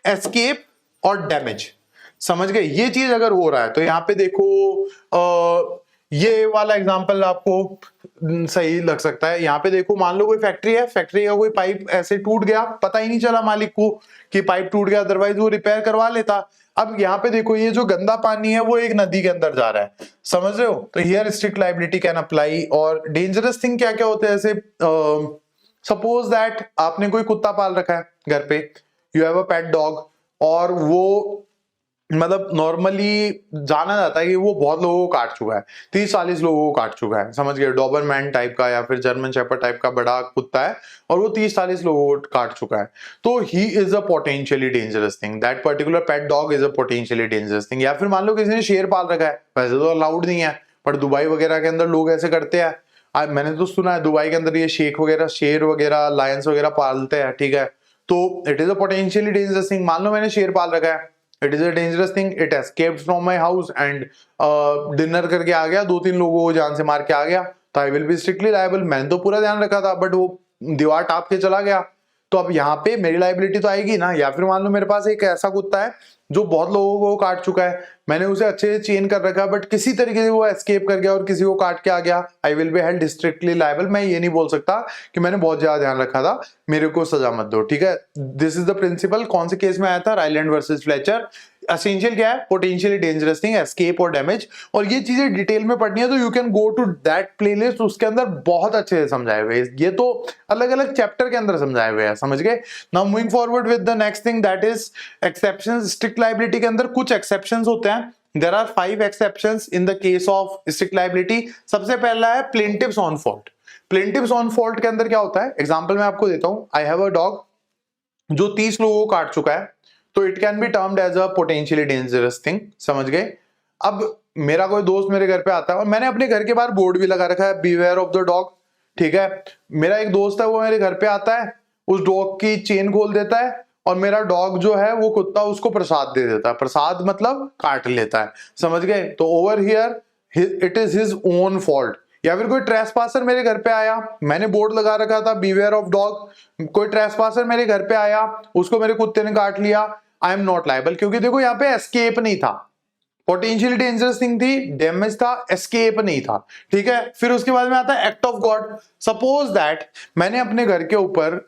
एस्केप और डैमेज। समझ गए? ये चीज अगर हो रहा है तो यहां पे देखो ये वाला एग्जांपल आपको सही लग सकता है। यहां पे देखो, मान लो कोई फैक्ट्री है, फैक्ट्री का कोई पाइप ऐसे टूट गया, पता ही नहीं चला मालिक को कि पाइप टूट गया, अदरवाइज वो रिपेयर करवा लेता। अब यहाँ पे देखो, ये जो गंदा पानी है वो एक नदी के अंदर जा रहा है, समझ रहे हो? तो here strict liability can apply. और डेंजरस थिंग क्या क्या होते हैं? जैसे सपोज दैट आपने कोई कुत्ता पाल रखा है घर पे, you have a pet dog, और वो मतलब नॉर्मली जाना जाता है कि वो बहुत लोगों को काट चुका है, 30-40 लोगों को काट चुका है, समझ गए? डॉबरमैन टाइप का या फिर जर्मन शेफर्ड टाइप का बड़ा कुत्ता है और वो 30-40 लोगों को काट चुका है। तो he is a potentially dangerous thing, that particular pet dog is a potentially dangerous thing. या फिर मान लो किसी ने शेर पाल रखा है, वैसे तो अलाउड नहीं है पर दुबई वगैरह के अंदर लोग ऐसे करते हैं। मैंने तो सुना है दुबई के अंदर ये शेख वगैरह, शेर वगैरह, लायंस वगैरह पालते हैं, ठीक है? तो it is a potentially dangerous thing. मान लो मैंने शेर पाल रखा है, it is a dangerous thing, it escaped from my house and dinner करके आ गया, 2-3 लोगों को जान से मार के आ गया, तो I will B strictly liable. मैंने तो पूरा ध्यान रखा था बट वो दीवार टाप के चला गया, तो अब यहाँ पे मेरी लायबिलिटी तो आएगी ना। या फिर मान लो मेरे पास एक ऐसा कुत्ता है जो बहुत लोगों को काट चुका है, मैंने उसे अच्छे से चेन कर रखा बट किसी तरीके से वो एस्केप कर गया और किसी को काट के आ गया, आई will be held strictly liable. मैं ये नहीं बोल सकता कि मैंने बहुत ज्यादा ध्यान रखा था, मेरे को सजा मत दो, ठीक है? This is the principle. कौन से केस में आया था? Ryland versus Fletcher. एसेंशियल क्या है? पोटेंशियली डेंजरस थिंग, एस्केप और डैमेज। और ये चीजें डिटेल में पढ़नी है तो you can go to that playlist, उसके अंदर बहुत अच्छे से समझाए हुए, ये तो अलग अलग चैप्टर के अंदर समझाए हुए हैं, समझ गए? Now moving forward with the next thing, that is exceptions. Strict liability के अंदर कुछ एक्सेप्शंस होते हैं। There are 5 exceptions in the case of strict liability. सबसे पहला है plaintiff's own fault. Plaintiff's own fault के अंदर क्या होता है? एग्जांपल मैं आपको देता हूं। आई हैव अ डॉग जो 30 लोगों को काट चुका है, तो it can be termed as a potentially dangerous thing, समझ गए? अब मेरा कोई दोस्त मेरे घर पे आता है और मैंने अपने घर के बाहर बोर्ड भी लगा रखा है, बीवेयर ऑफ द डॉग, ठीक है? मेरा एक दोस्त है, वो मेरे घर पे आता है, उस डॉग की चेन खोल देता है और मेरा डॉग जो है वो कुत्ता उसको प्रसाद दे देता है। प्रसाद मतलब काट लेता है, समझ गए? तो over here it is his own fault. या फिर कोई ट्रेसपासर मेरे घर पे आया, मैंने बोर्ड लगा रखा था बीवेयर ऑफ डॉग, कोई ट्रेसपासर मेरे घर पे आया, उसको मेरे कुत्ते ने काट लिया, आई एम नॉट लायबल, क्योंकि देखो यहाँ पे एस्केप नहीं था, पोटेंशियली डेंजरस थिंग थी, डैमेज था, एस्केप नहीं था, ठीक है? फिर उसके बाद में आता है act of God. Suppose that मैंने अपने घर के ऊपर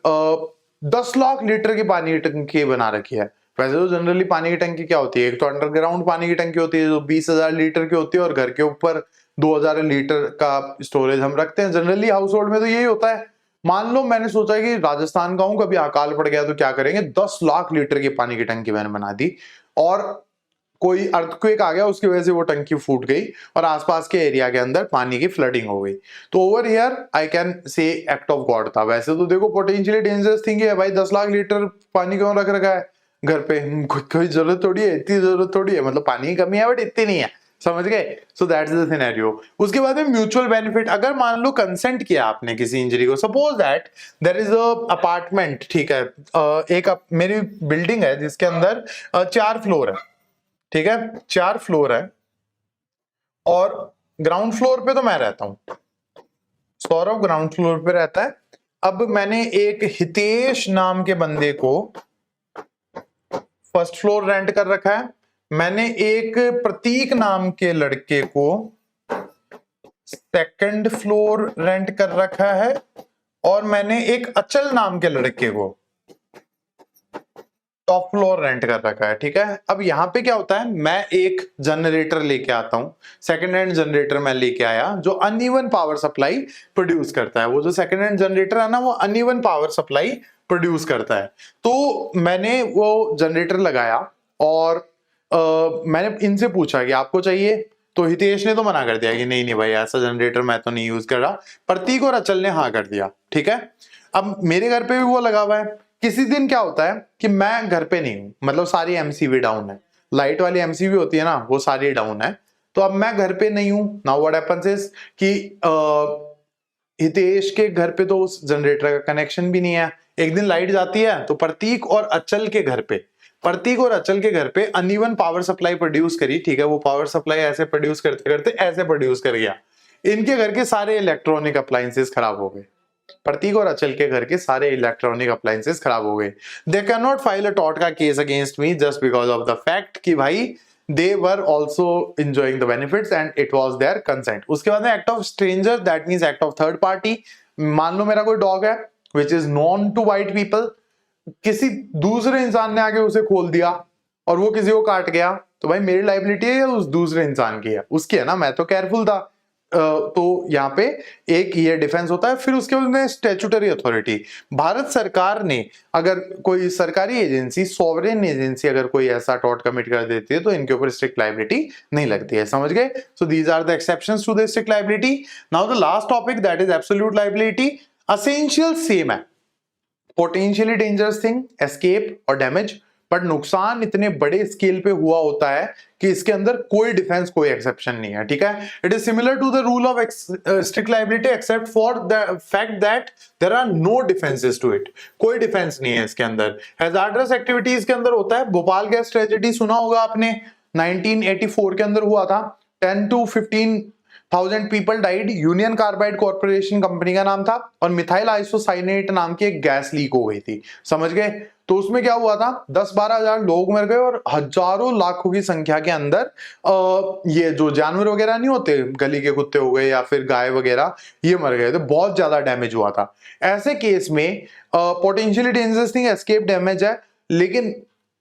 10 लाख लीटर की पानी की टंकी बना रखी है। वैसे तो जनरली पानी की टंकी क्या होती है? एक तो अंडरग्राउंड पानी की टंकी होती है जो 20,000 लीटर की होती है, और घर के ऊपर 2,000 लीटर का स्टोरेज हम रखते हैं। जनरली हाउस होल्ड में तो यही होता है। मान लो मैंने सोचा कि राजस्थान का हूं, कभी अकाल पड़ गया तो क्या करेंगे, 10 लाख लीटर की पानी की टंकी मैंने बना दी और कोई अर्थक्वेक आ गया, उसकी वजह से वो टंकी फूट गई और आसपास के एरिया के अंदर पानी की फ्लडिंग हो गई। तो over here I can say act of God था। वैसे तो देखो पोटेंशियली डेंजरस थिंग है भाई, 10 लाख लीटर पानी क्यों रख रखा है घर पे? कोई जरूरत थोड़ी है, इतनी जरूरत थोड़ी है, मतलब पानी की कमी है बट इतनी नहीं है, समझ गए? So that's the scenario. उसके बाद में म्यूचुअल बेनिफिट। अगर मान लो कंसेंट किया आपने किसी इंजरी को, suppose that there is a apartment, ठीक है? एक मेरी बिल्डिंग है जिसके अंदर 4 फ्लोर है, ठीक है? 4 फ्लोर है और ग्राउंड फ्लोर पे तो मैं रहता हूं, सौरभ ग्राउंड फ्लोर पे रहता है। अब मैंने एक हितेश नाम के बंदे को फर्स्ट फ्लोर रेंट कर रखा है, मैंने एक प्रतीक नाम के लड़के को सेकंड फ्लोर रेंट कर रखा है, और मैंने एक अचल नाम के लड़के को टॉप फ्लोर रेंट कर रखा है, ठीक है? अब यहां पे क्या होता है, मैं एक जनरेटर लेके आता हूं, सेकंड हैंड जनरेटर मैं लेके आया जो अनइवन पावर सप्लाई प्रोड्यूस करता है। वो जो सेकंड हैंड जनरेटर है ना, वो अनइवन पावर सप्लाई प्रोड्यूस करता है। तो मैंने वो जनरेटर लगाया और मैंने इनसे पूछा कि आपको चाहिए? तो हितेश ने तो मना कर दिया कि नहीं नहीं भाई, ऐसा जनरेटर मैं तो नहीं यूज कर रहा। प्रतीक और अचल ने हाँ कर दिया, ठीक है? अब मेरे घर पे भी वो लगा हुआ है। किसी दिन क्या होता है कि मैं घर पे नहीं हूं, मतलब सारी एमसीबी डाउन है, लाइट वाली एमसीबी होती है ना, वो सारी डाउन है। तो अब मैं घर पे नहीं हूं। नाउ व्हाट हैपेंस इज कि हितेश के घर पे तो उस जनरेटर का कनेक्शन भी नहीं है। एक दिन लाइट जाती है तो प्रतीक और अचल के घर पे अनइवन पावर सप्लाई प्रोड्यूस करी, ठीक है, वो पावर सप्लाई ऐसे प्रोड्यूस करते करते ऐसे प्रोड्यूस कर गया, इनके घर के सारे इलेक्ट्रॉनिक अप्लायंसेस खराब हो गए। प्रतीक और अचल के घर के सारे इलेक्ट्रॉनिक अप्लायंसेस खराब हो गए। They can not file a tort का case against me just because of the fact कि भाई they were also enjoying the benefits and it was their consent. उसके बाद में act of stranger, that means act of third party. मान लो मेरा कोई डॉग है which is known to bite people, किसी दूसरे इंसान ने आके उसे खोल दिया और वो किसी को काट गया, तो भाई मेरी लाइबिलिटी है या उस दूसरे इंसान की है? उसकी है ना, मैं तो केयरफुल था। तो यहाँ पे एक ये डिफेंस होता है। फिर उसके बाद में स्टैट्यूटरी अथॉरिटी, भारत सरकार ने अगर कोई सरकारी एजेंसी, सॉवरेन एजेंसी अगर कोई ऐसा टॉर्ट कमिट कर देती है तो इनके ऊपर स्ट्रिक्ट लाइबिलिटी नहीं लगती है, समझ गए? So these are the exceptions to the strict liability. Now the last topic that is absolute liability. Essential same है, पोटेंशियली डेंजरस थिंग, एस्केप और डैमेज, बट नुकसान इतने बड़े स्केल पे हुआ होता है कि इसके अंदर कोई डिफेंस, कोई एक्सेप्शन नहीं है, ठीक है? It is similar to the rule of strict liability except for the fact that there are no defences to it. कोई डिफेंस नहीं है इसके अंदर। हैजार्डस एक्टिविटीज के अंदर होता है। भोपाल गैस ट्रेजेडी सुना होगा आपने, 1984 के अंदर हुआ था। 10 to 15,000 people died. Union carbide corporation company का नाम था और मिथाइल आइसोसाइनेट नाम की एक गैस लीक हो गई थी, समझ गए? तो उसमें क्या हुआ था, 10-12 हजार लोग मर गए और हजारों लाखों की संख्या के अंदर ये जो जानवर वगैरह नहीं होते, गली के कुत्ते हो गए या फिर गाय वगैरह, ये मर गए थे। बहुत ज्यादा डैमेज हुआ था। ऐसे केस में potentially dangerous thing, escape, damage है, लेकिन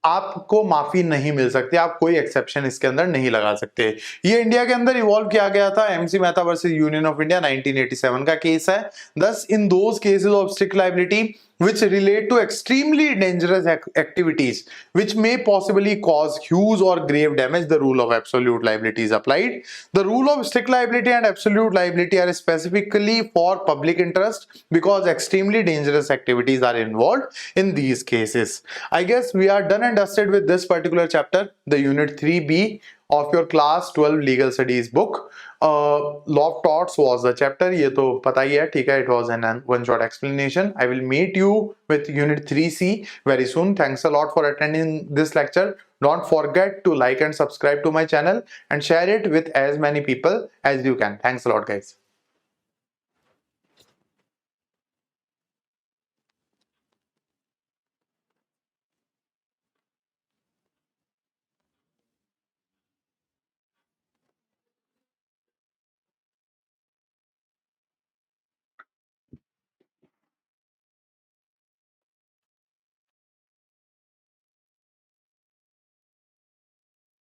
आपको माफी नहीं मिल सकती, आप कोई एक्सेप्शन इसके अंदर नहीं लगा सकते। ये इंडिया के अंदर इवॉल्व किया गया था, MC Mehta versus union of India 1987 का केस है। Thus, in those cases of strict liability which relate to extremely dangerous activities which may possibly cause huge or grave damage, the rule of absolute liability is applied. The rule of strict liability and absolute liability are specifically for public interest because extremely dangerous activities are involved in these cases. I guess we are done and dusted with this particular chapter, the unit 3B of your class 12 legal studies book. Law of torts was the chapter, ये तो पता ही है, ठीक है? It was an one shot explanation. I will meet you with unit 3C very soon. Thanks a lot for attending this lecture. Don't forget to like and subscribe to my channel and share it with as many people as you can. Thanks a lot, guys.